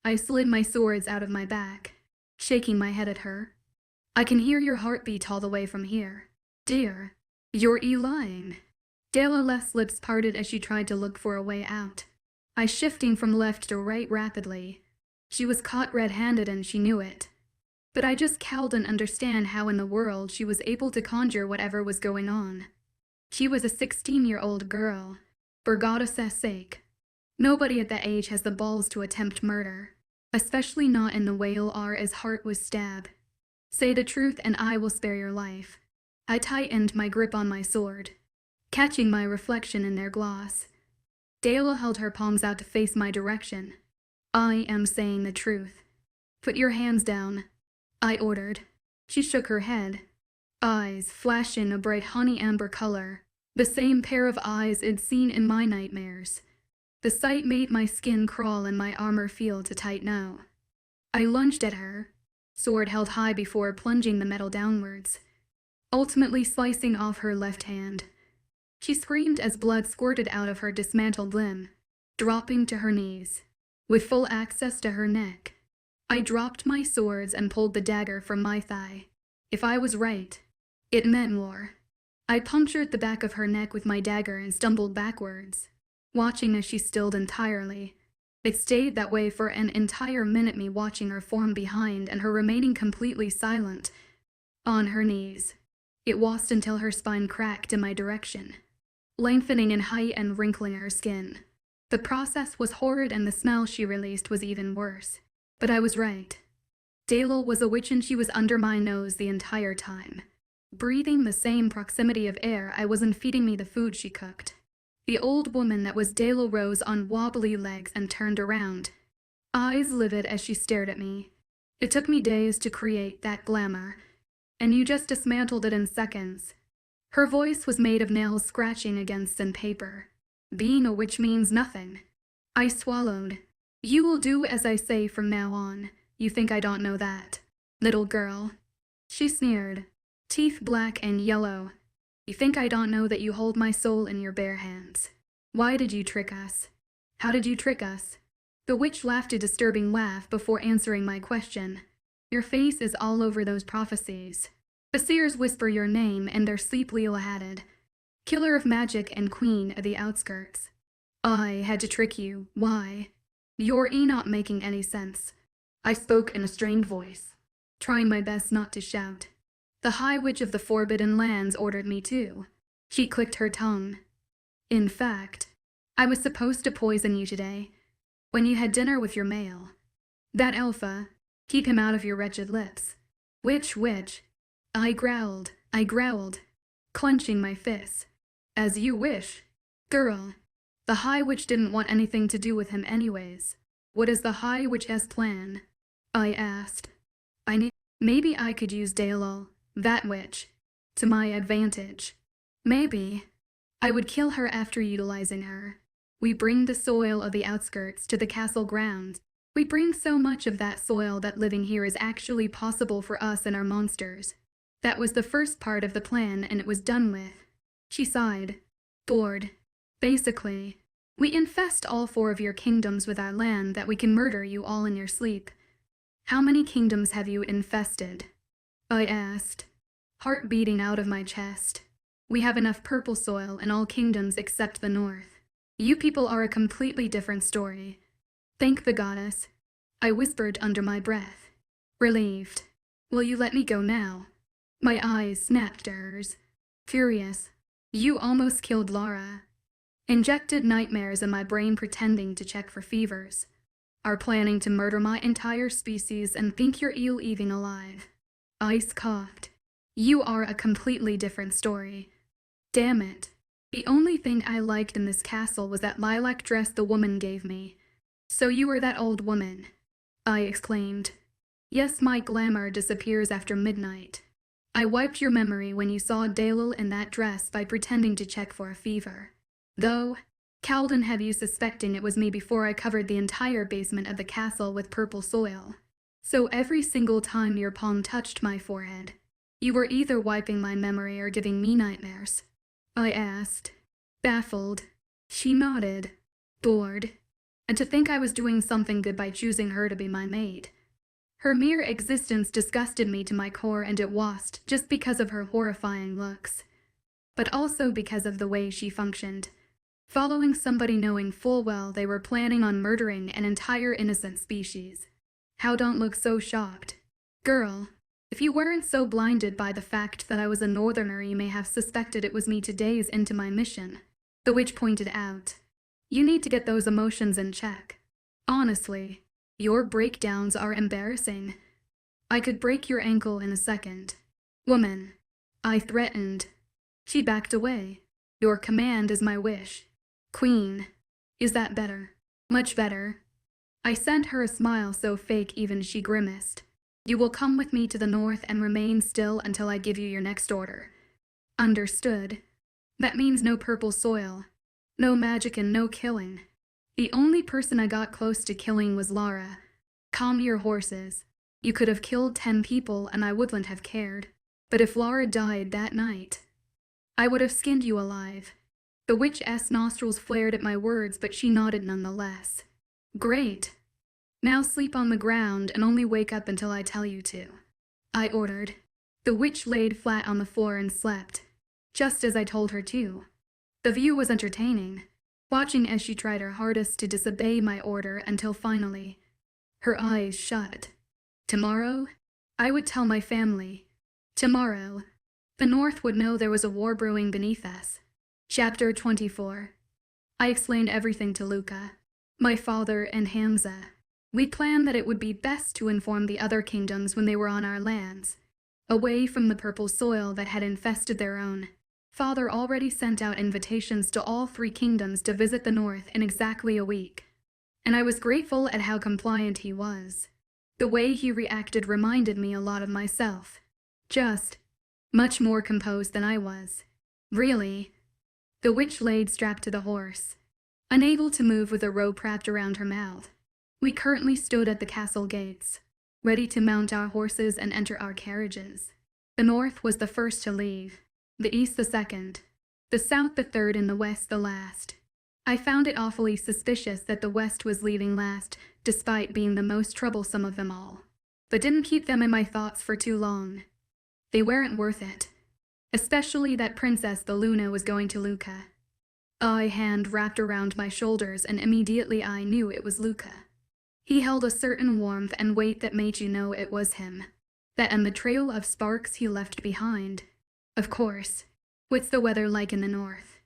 I slid my swords out of my back, shaking my head at her. I can hear your heartbeat all the way from here. Dear, you're lying. 𝐊𝐢𝐬𝐬𝐿's lips parted as she tried to look for a way out. I shifting from left to right rapidly. She was caught red-handed and she knew it. But I just couldn't understand how in the world she was able to conjure whatever was going on. She was a 16-year-old girl, for goddess' sake. Nobody at that age has the balls to attempt murder, especially not in the way 𝐊𝐢𝐬𝐬𝐿's heart was stabbed. Say the truth and I will spare your life. I tightened my grip on my sword, catching my reflection in their gloss. 𝐊𝐢𝐬𝐬𝐿 held her palms out to face my direction. I am saying the truth. Put your hands down, I ordered. She shook her head, eyes flashing a bright honey amber color, the same pair of eyes I'd seen in my nightmares. The sight made my skin crawl and my armor feel too tight now. I lunged at her, sword held high before plunging the metal downwards, ultimately slicing off her left hand. She screamed as blood squirted out of her dismantled limb, dropping to her knees, with full access to her neck. I dropped my swords and pulled the dagger from my thigh. If I was right, it meant war. I punctured the back of her neck with my dagger and stumbled backwards, watching as she stilled entirely. It stayed that way for an entire minute, me watching her form behind and her remaining completely silent, on her knees. It was until her spine cracked in my direction, lengthening in height and wrinkling her skin. The process was horrid and the smell she released was even worse. But I was right. 𝐷𝐴𝐿 was a witch and she was under my nose the entire time, breathing the same proximity of air I was and feeding me the food she cooked. The old woman that was 𝐷𝐴𝐿 rose on wobbly legs and turned around, eyes livid as she stared at me. It took me days to create that glamour, and you just dismantled it in seconds. Her voice was made of nails scratching against sandpaper. Being a witch means nothing. I swallowed. You will do as I say from now on. You think I don't know that, little girl? She sneered, teeth black and yellow. You think I don't know that you hold my soul in your bare hands? Why did you trick us? How did you trick us? The witch laughed a disturbing laugh before answering my question. Your face is all over those prophecies. The seers whisper your name and their sleep 𝐊𝐢𝐳, killer of magic and queen of the outskirts. I had to trick you. Why? You're not making any sense. I spoke in a strained voice, trying my best not to shout. The High Witch of the Forbidden Lands ordered me to. She clicked her tongue. In fact, I was supposed to poison you today, when you had dinner with your male. That alpha, keep him out of your wretched lips. Witch. I growled, clenching my fists. As you wish. Girl, the High Witch didn't want anything to do with him anyways. What is the High Witch's plan? I asked. Maybe I could use 𝐷𝐴𝐿, that witch, to my advantage. Maybe. I would kill her after utilizing her. We bring the soil of the outskirts to the castle grounds. We bring so much of that soil that living here is actually possible for us and our monsters. That was the first part of the plan and it was done with. She sighed. Bored. Basically, we infest all 4 of your kingdoms with our land that we can murder you all in your sleep. How many kingdoms have you infested? I asked, heart beating out of my chest. We have enough purple soil in all kingdoms except the north. You people are a completely different story. Thank the goddess, I whispered under my breath. Relieved. Will you let me go now? My eyes snapped at hers. Furious. You almost killed Lara. Injected nightmares in my brain pretending to check for fevers. Are planning to murder my entire species and think you're even alive. Ice coughed. You are a completely different story. Damn it. The only thing I liked in this castle was that lilac dress the woman gave me. So you were that old woman, I exclaimed. Yes, my glamour disappears after midnight. I wiped your memory when you saw 𝐷𝐴𝐿 in that dress by pretending to check for a fever. Though, 𝐊𝐢𝐳 have you suspecting it was me before I covered the entire basement of the castle with purple soil. So every single time your palm touched my forehead, you were either wiping my memory or giving me nightmares. I asked, baffled. She nodded, bored. And to think I was doing something good by choosing her to be my maid. Her mere existence disgusted me to my core, and it wasn't just because of her horrifying looks, but also because of the way she functioned, following somebody knowing full well they were planning on murdering an entire innocent species. How don't look so shocked. Girl, if you weren't so blinded by the fact that I was a northerner, you may have suspected it was me 2 days into my mission, the witch pointed out. You need to get those emotions in check. Honestly, your breakdowns are embarrassing. I could break your ankle in a second. Woman, I threatened. She backed away. Your command is my wish. Queen, is that better? Much better. I sent her a smile so fake even she grimaced. You will come with me to the north and remain still until I give you your next order. Understood. That means no purple soil. No magic and no killing. The only person I got close to killing was Lara. Calm your horses. You could have killed 10 people and I wouldn't have cared. But if Lara died that night, I would have skinned you alive. The witch's nostrils flared at my words, but she nodded nonetheless. Great. Now sleep on the ground and only wake up until I tell you to, I ordered. The witch laid flat on the floor and slept. just as I told her to. The view was entertaining, watching as she tried her hardest to disobey my order until finally, her eyes shut. Tomorrow, I would tell my family. Tomorrow, the North would know there was a war brewing beneath us. Chapter 24. I explained everything to Luca, my father, and 𝐿𝐲. We planned that it would be best to inform the other kingdoms when they were on our lands, away from the purple soil that had infested their own. Father already sent out invitations to all 3 kingdoms to visit the North in exactly a week, and I was grateful at how compliant he was. The way he reacted reminded me a lot of myself, just much more composed than I was. Really. The witch laid strapped to the horse, unable to move with a rope wrapped around her mouth. We currently stood at the castle gates, ready to mount our horses and enter our carriages. The North was the first to leave, the East the second, the South the third, and the West the last. I found it awfully suspicious that the West was leaving last, despite being the most troublesome of them all, but didn't keep them in my thoughts for too long. They weren't worth it, especially that Princess the Luna was going to Luca. A hand wrapped around my shoulders, and immediately I knew it was Luca. He held a certain warmth and weight that made you know it was him, that and the trail of sparks he left behind. Of course. What's the weather like in the North?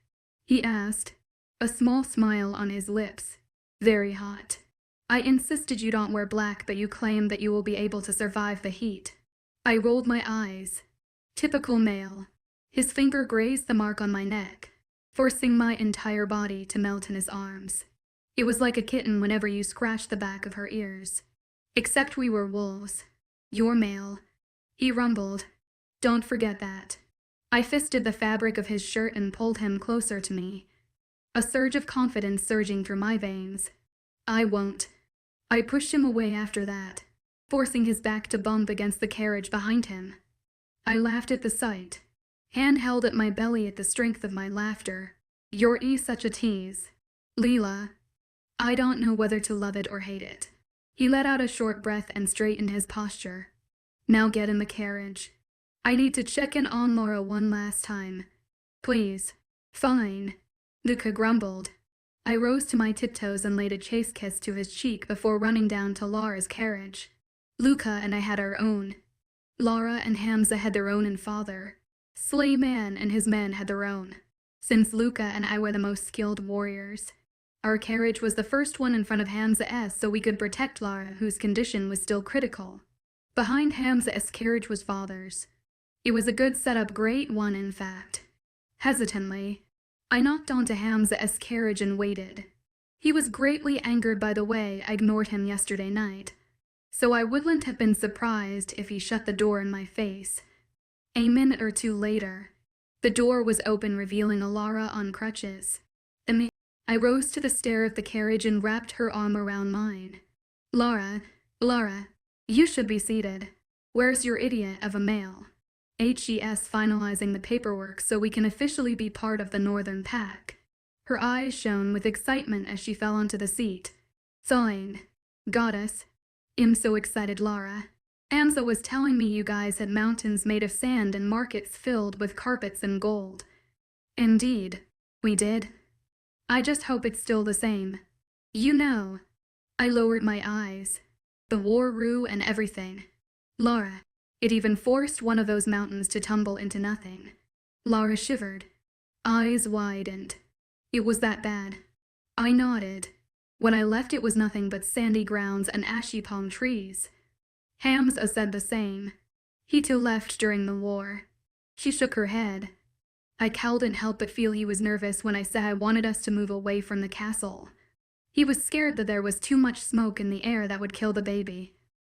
He asked, a small smile on his lips. Very hot. I insisted you don't wear black, but you claim that you will be able to survive the heat. I rolled my eyes. Typical male. His finger grazed the mark on my neck, forcing my entire body to melt in his arms. It was like a kitten whenever you scratched the back of her ears. Except we were wolves. You're male. He rumbled. Don't forget that. I fisted the fabric of his shirt and pulled him closer to me, a surge of confidence surging through my veins. I won't. I pushed him away after that, forcing his back to bump against the carriage behind him. I laughed at the sight, hand held at my belly at the strength of my laughter. You're such a tease, Leela. I don't know whether to love it or hate it. He let out a short breath and straightened his posture. Now get in the carriage. I need to check in on Lara one last time. Please. Fine, Luca grumbled. I rose to my tiptoes and laid a chaste kiss to his cheek before running down to Lara's carriage. Luca and I had our own. Lara and 𝐿𝐲 had their own, and father, 𝐿𝐲 and his men had their own. Since Luca and I were the most skilled warriors, our carriage was the first one in front of 𝐿𝐲's so we could protect Lara, whose condition was still critical. Behind 𝐿𝐲's carriage was father's. It was a good setup, great one in fact. Hesitantly, I knocked onto 𝐿𝐲's carriage and waited. He was greatly angered by the way I ignored him yesterday night, so I wouldn't have been surprised if he shut the door in my face. A minute or two later, the door was open, revealing a Lara on crutches. I rose to the stair of the carriage and wrapped her arm around mine. Lara, you should be seated. Where's your idiot of a male? 𝐻ES finalizing the paperwork so we can officially be part of the Northern Pack. Her eyes shone with excitement as she fell onto the seat. Fine. Goddess. I'm so excited, Lara. 𝐿𝐲 was telling me you guys had mountains made of sand and markets filled with carpets and gold. Indeed, we did. I just hope it's still the same. You know. I lowered my eyes. The war rue and everything. Lara, it even forced one of those mountains to tumble into nothing. Lara shivered. Eyes widened. It was that bad. I nodded. When I left it was nothing but sandy grounds and ashy palm trees. 𝐿𝐲 said the same. He too left during the war. She shook her head. I couldn't help but feel he was nervous when I said I wanted us to move away from the castle. He was scared that there was too much smoke in the air that would kill the baby.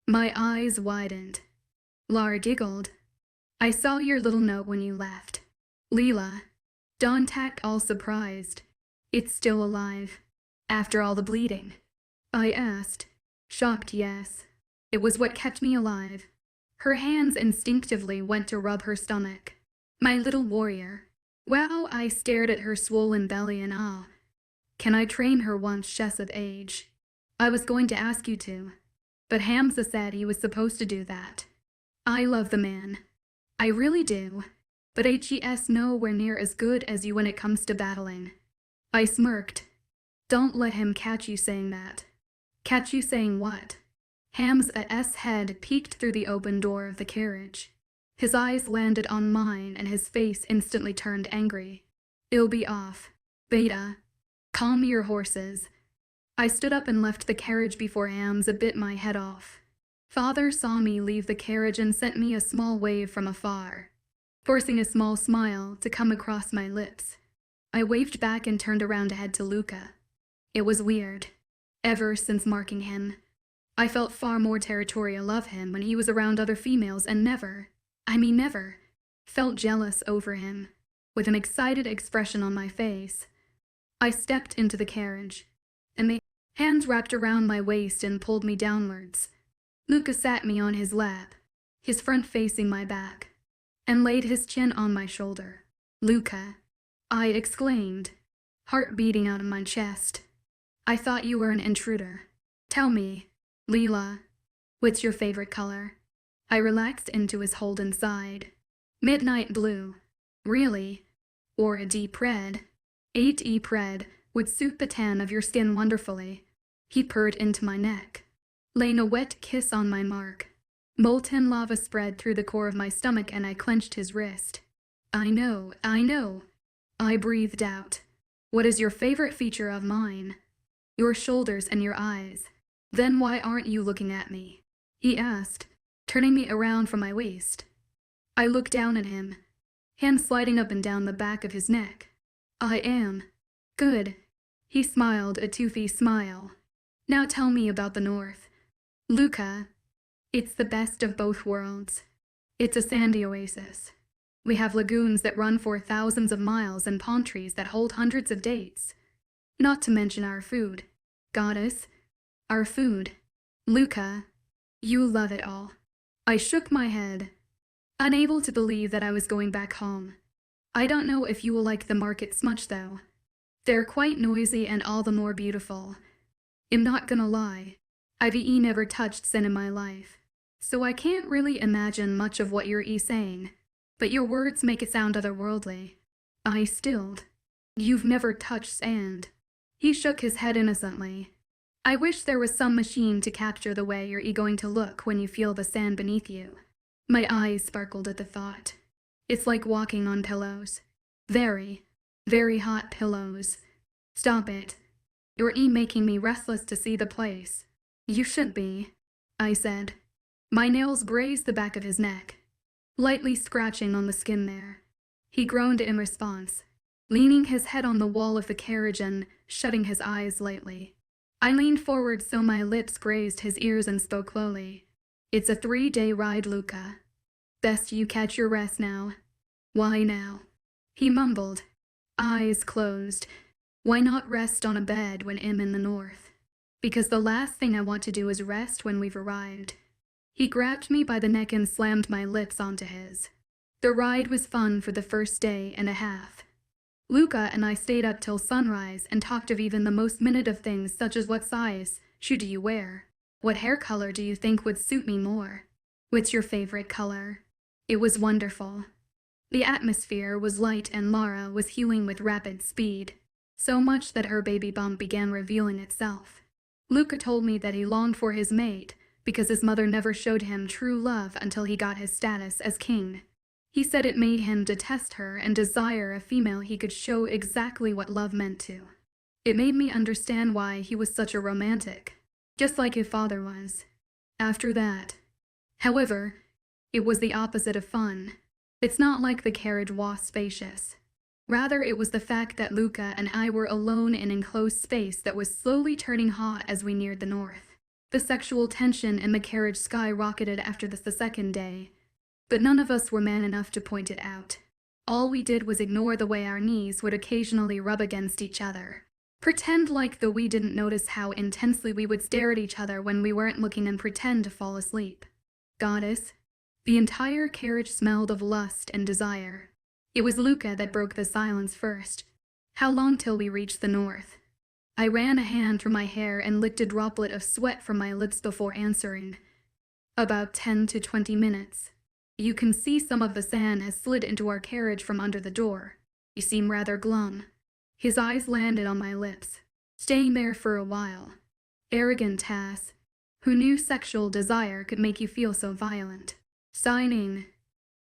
My eyes widened. Lara giggled. I saw your little note when you left. Leela. Don't act all surprised. It's still alive. After all the bleeding? I asked. Shocked, yes. It was what kept me alive. Her hands instinctively went to rub her stomach. My little warrior. Wow, I stared at her swollen belly in awe. Can I train her once she's of age? I was going to ask you to, but 𝐿𝐲 said he was supposed to do that. I love the man. I really do. but 𝐻ES nowhere near as good as you when it comes to battling. I smirked. Don't let him catch you saying that. Catch you saying what? 𝐿𝐷's head peeked through the open door of the carriage. His eyes landed on mine and his face instantly turned angry. It'll be off. Beta. Calm your horses. I stood up and left the carriage before 𝐿𝐷's bit my head off. Father saw me leave the carriage and sent me a small wave from afar, forcing a small smile to come across my lips. I waved back and turned around to head to Luca. It was weird. Ever since marking him, I felt far more territorial of him when he was around other females and never felt jealous over him. With an excited expression on my face, I stepped into the carriage, and the hands wrapped around my waist and pulled me downwards. Luca sat me on his lap, his front facing my back, and laid his chin on my shoulder. Luca, I exclaimed, heart beating out of my chest. I thought you were an intruder. Tell me, Leela, what's your favorite color? I relaxed into his hold and sighed. Midnight blue. Really? Or a deep red? 𝐴𝐷 red would suit the tan of your skin wonderfully. He purred into my neck, laying a wet kiss on my mark. Molten lava spread through the core of my stomach and I clenched his wrist. I know. I breathed out. What is your favorite feature of mine? Your shoulders and your eyes. Then why aren't you looking at me? He asked, turning me around from my waist. I looked down at him, hands sliding up and down the back of his neck. I am. Good. He smiled a toothy smile. Now tell me about the north. Luca, it's the best of both worlds. It's a sandy oasis. We have lagoons that run for thousands of miles and palm trees that hold hundreds of dates. Not to mention our food. Goddess, our food. Luca, you love it all. I shook my head, unable to believe that I was going back home. I don't know if you will like the markets much though. They're quite noisy and all the more beautiful. I'm not gonna lie, I've never touched sin in my life, so I can't really imagine much of what you're saying, but your words make it sound otherworldly. I stilled. You've never touched sand. He shook his head innocently. I wish there was some machine to capture the way you're going to look when you feel the sand beneath you. My eyes sparkled at the thought. It's like walking on pillows. Very, very hot pillows. Stop it. You're making me restless to see the place. You should be, I said. My nails grazed the back of his neck, lightly scratching on the skin there. He groaned in response, leaning his head on the wall of the carriage and shutting his eyes lightly. I leaned forward so my lips grazed his ears and spoke lowly. It's a 3-day ride, Luca. Best you catch your rest now. Why now? He mumbled, eyes closed. Why not rest on a bed when I'm in the north? Because the last thing I want to do is rest when we've arrived. He grabbed me by the neck and slammed my lips onto his. The ride was fun for the first day and a half. Luca and I stayed up till sunrise and talked of even the most minute of things such as what size shoe do you wear? What hair color do you think would suit me more? What's your favorite color? It was wonderful. The atmosphere was light and Lara was healing with rapid speed, so much that her baby bump began revealing itself. Luca told me that he longed for his maid because his mother never showed him true love until he got his status as king. He said it made him detest her and desire a female he could show exactly what love meant to. It made me understand why he was such a romantic, just like his father was. After that, however, it was the opposite of fun. It's not like the carriage was spacious. Rather, it was the fact that Luca and I were alone in an enclosed space that was slowly turning hot as we neared the north. The sexual tension in the carriage skyrocketed after the second day, but none of us were man enough to point it out. All we did was ignore the way our knees would occasionally rub against each other. Pretend like though we didn't notice how intensely we would stare at each other when we weren't looking and pretend to fall asleep. Goddess, the entire carriage smelled of lust and desire. It was Luca that broke the silence first. How long till we reached the north? I ran a hand through my hair and licked a droplet of sweat from my lips before answering. About 10 to 20 minutes. You can see some of the sand has slid into our carriage from under the door. You seem rather glum." His eyes landed on my lips, staying there for a while. Arrogant ass. Who knew sexual desire could make you feel so violent? Signing.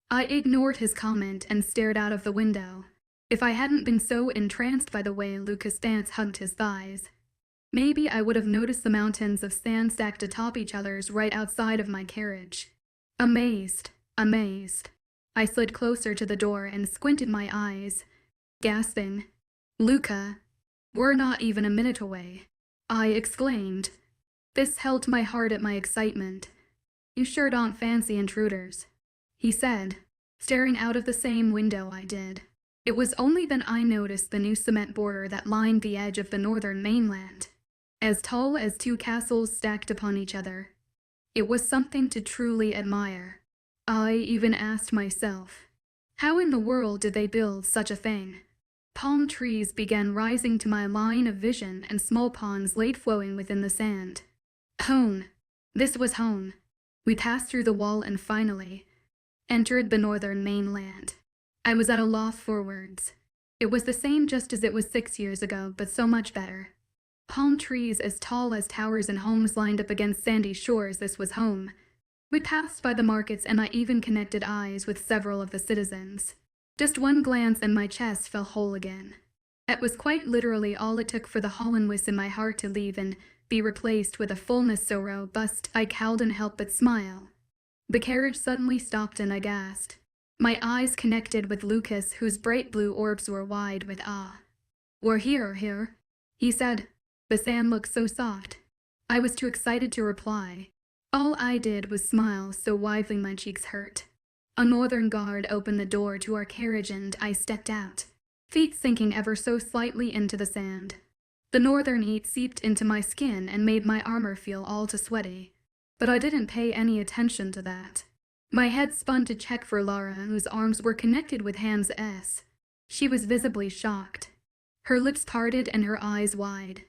I ignored his comment and stared out of the window. If I hadn't been so entranced by the way Lucas Dance hugged his thighs, maybe I would have noticed the mountains of sand stacked atop each other's right outside of my carriage. Amazed. I slid closer to the door and squinted my eyes, gasping. "Luca, we're not even a minute away," I exclaimed. This held my heart at my excitement. "You sure don't fancy intruders," he said, staring out of the same window I did. It was only then I noticed the new cement border that lined the edge of the northern mainland, as tall as two castles stacked upon each other. It was something to truly admire. I even asked myself, how in the world did they build such a thing? Palm trees began rising to my line of vision and small ponds lay flowing within the sand. Home. This was home. We passed through the wall and finally entered the northern mainland. I was at a loss for words. It was the same just as it was 6 years ago, but so much better. Palm trees as tall as towers and homes lined up against sandy shores. This was home. We passed by the markets and I even connected eyes with several of the citizens. Just one glance and my chest felt whole again. It was quite literally all it took for the hollowness in my heart to leave and be replaced with a fullness so robust I couldn't help but smile. The carriage suddenly stopped and I gasped. My eyes connected with Lucas, whose bright blue orbs were wide with awe. "We're here," he said. The sand looked so soft. I was too excited to reply. All I did was smile so widely my cheeks hurt. A northern guard opened the door to our carriage and I stepped out, feet sinking ever so slightly into the sand. The northern heat seeped into my skin and made my armor feel all too sweaty, but I didn't pay any attention to that. My head spun to check for Lara, whose arms were connected with hands S. She was visibly shocked, her lips parted and her eyes wide.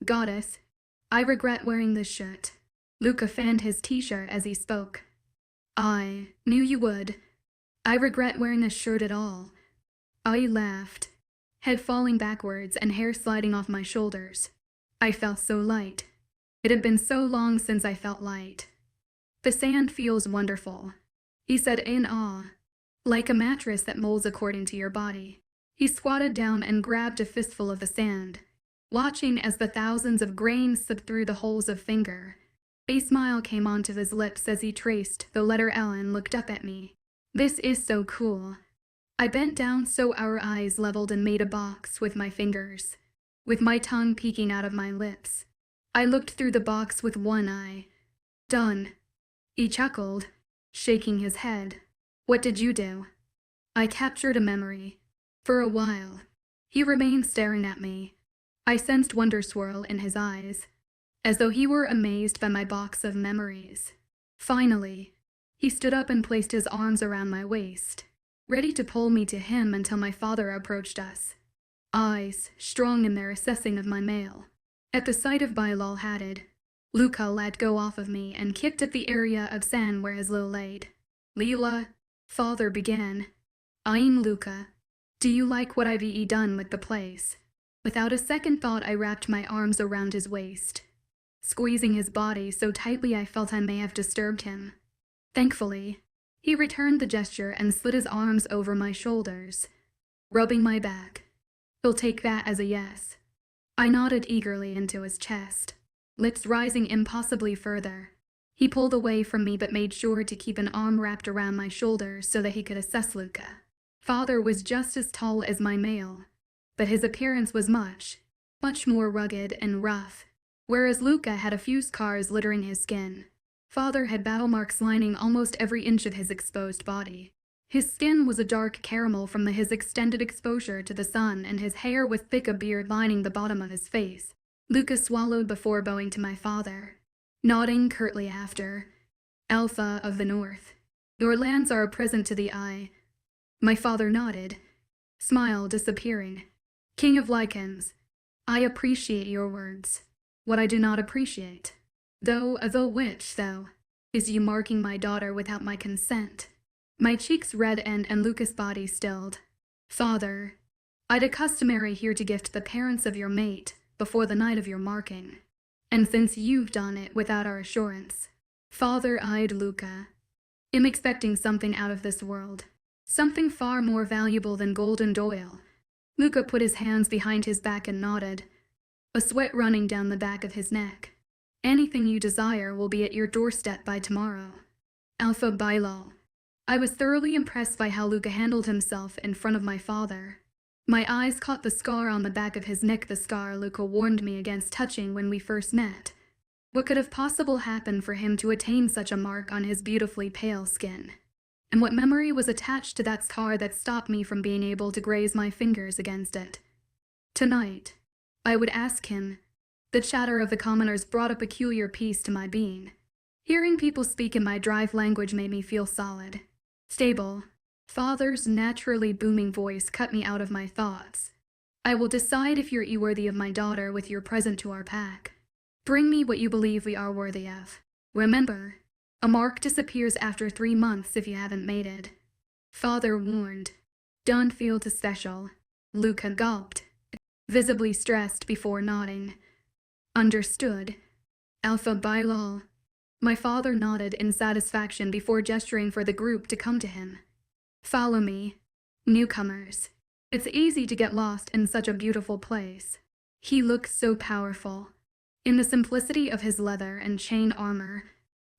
"Goddess, I regret wearing this shirt." Luca fanned his t-shirt as he spoke. "I knew you would. I regret wearing this shirt at all." I laughed, head falling backwards and hair sliding off my shoulders. I felt so light. It had been so long since I felt light. "The sand feels wonderful," he said in awe. "Like a mattress that molds according to your body." He squatted down and grabbed a fistful of the sand, watching as the thousands of grains slipped through the holes of finger. A smile came onto his lips as he traced the letter L and looked up at me. "This is so cool." I bent down so our eyes leveled and made a box with my fingers, with my tongue peeking out of my lips. I looked through the box with one eye. "Done." He chuckled, shaking his head. "What did you do?" I captured a memory. For a while, he remained staring at me. I sensed wonder swirl in his eyes, as though he were amazed by my box of memories. Finally, he stood up and placed his arms around my waist, ready to pull me to him until my father approached us, eyes strong in their assessing of my mail. At the sight of Bilal hatted, Luca let go off of me and kicked at the area of sand where his lil laid. "Leela," father began. "I'm Luca. Do you like what I've done with the place?" Without a second thought, I wrapped my arms around his waist, squeezing his body so tightly I felt I may have disturbed him. Thankfully, he returned the gesture and slid his arms over my shoulders, rubbing my back. "He'll take that as a yes." I nodded eagerly into his chest, lips rising impossibly further. He pulled away from me but made sure to keep an arm wrapped around my shoulders so that he could assess Luca. Father was just as tall as my male, but his appearance was much more rugged and rough, whereas Luca had a few scars littering his skin. Father had battle marks lining almost every inch of his exposed body. His skin was a dark caramel from his extended exposure to the sun, and his hair was thick, a beard lining the bottom of his face. Luca swallowed before bowing to my father, nodding curtly after. "Alpha of the North, your lands are a present to the eye." My father nodded, smile disappearing. "King of lichens, I appreciate your words. What I do not appreciate, though, is you marking my daughter without my consent." My cheeks reddened and Luca's body stilled. Father, I'd customary here to gift the parents of your mate before the night of your marking. And since you've done it without our assurance, Father eyed Luca. I'm expecting something out of this world. Something far more valuable than golden doyle. Luca put his hands behind his back and nodded, a sweat running down the back of his neck. Anything you desire will be at your doorstep by tomorrow. 𝐿𝐴. I was thoroughly impressed by how Luca handled himself in front of my father. My eyes caught the scar on the back of his neck, the scar Luca warned me against touching when we first met. What could have possibly happened for him to attain such a mark on his beautifully pale skin? And what memory was attached to that scar that stopped me from being able to graze my fingers against it? Tonight, I would ask him. The chatter of the commoners brought a peculiar peace to my being. Hearing people speak in my drive language made me feel solid, stable. Father's naturally booming voice cut me out of my thoughts. I will decide if you're worthy of my daughter with your present to our pack. Bring me what you believe we are worthy of. Remember, a mark disappears after 3 months if you haven't made it. Father warned. Don't feel too special. Luca gulped, visibly stressed before nodding. Understood. 𝐿𝐴. My father nodded in satisfaction before gesturing for the group to come to him. Follow me, newcomers. It's easy to get lost in such a beautiful place. He looked so powerful. In the simplicity of his leather and chain armor,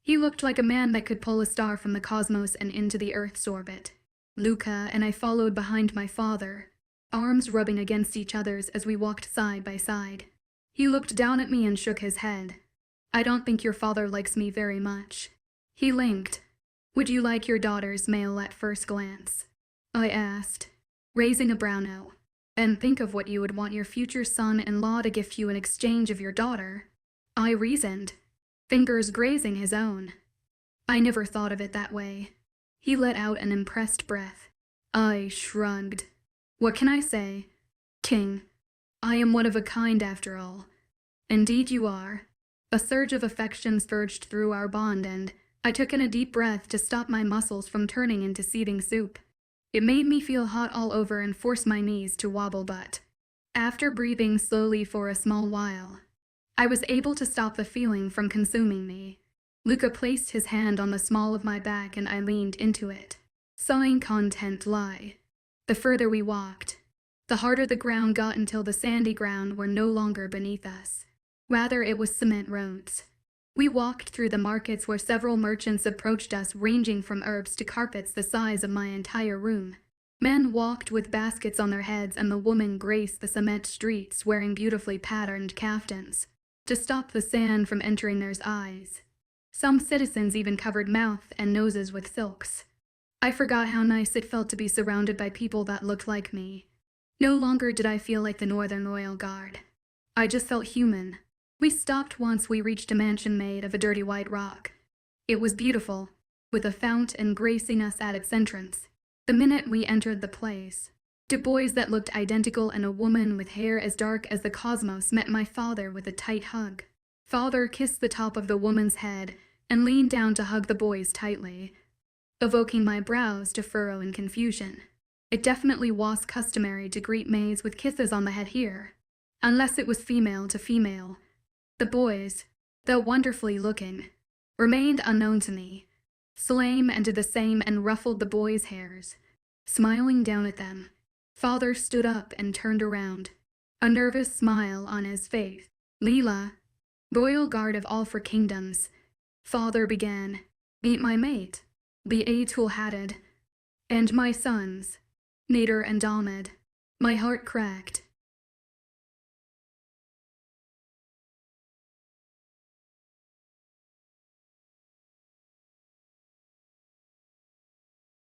he looked like a man that could pull a star from the cosmos and into the Earth's orbit. Luca and I followed behind my father, arms rubbing against each other's as we walked side by side. He looked down at me and shook his head. I don't think your father likes me very much. He linked. Would you like your daughter's mail at first glance? I asked, raising a brow. And think of what you would want your future son-in-law to gift you in exchange of your daughter. I reasoned, fingers grazing his own. I never thought of it that way. He let out an impressed breath. I shrugged. What can I say? King, I am one of a kind after all. Indeed you are. A surge of affection surged through our bond and I took in a deep breath to stop my muscles from turning into seething soup. It made me feel hot all over and forced my knees to wobble, but after breathing slowly for a small while, I was able to stop the feeling from consuming me. Luca placed his hand on the small of my back and I leaned into it, sawing content lie. The further we walked, the harder the ground got until the sandy ground were no longer beneath us. Rather, it was cement roads. We walked through the markets where several merchants approached us, ranging from herbs to carpets the size of my entire room. Men walked with baskets on their heads and the women graced the cement streets wearing beautifully patterned caftans to stop the sand from entering their eyes. Some citizens even covered mouth and noses with silks. I forgot how nice it felt to be surrounded by people that looked like me. No longer did I feel like the Northern Royal Guard. I just felt human. We stopped once we reached a mansion made of a dirty white rock. It was beautiful, with a fountain gracing us at its entrance. The minute we entered the place, two boys that looked identical and a woman with hair as dark as the cosmos met my father with a tight hug. Father kissed the top of the woman's head and leaned down to hug the boys tightly, evoking my brows to furrow in confusion. It definitely was customary to greet maids with kisses on the head here, unless it was female to female. The boys, though wonderfully looking, remained unknown to me. 𝐿𝐴 did the same and ruffled the boys' hairs. Smiling down at them, Father stood up and turned around, a nervous smile on his face. 𝐿𝐴, royal guard of all 4 kingdoms, Father began. Meet my mate, the 𝐊𝐴𝐺𝐻𝐿𝐴, and my sons, Nader and Ahmed. My heart cracked.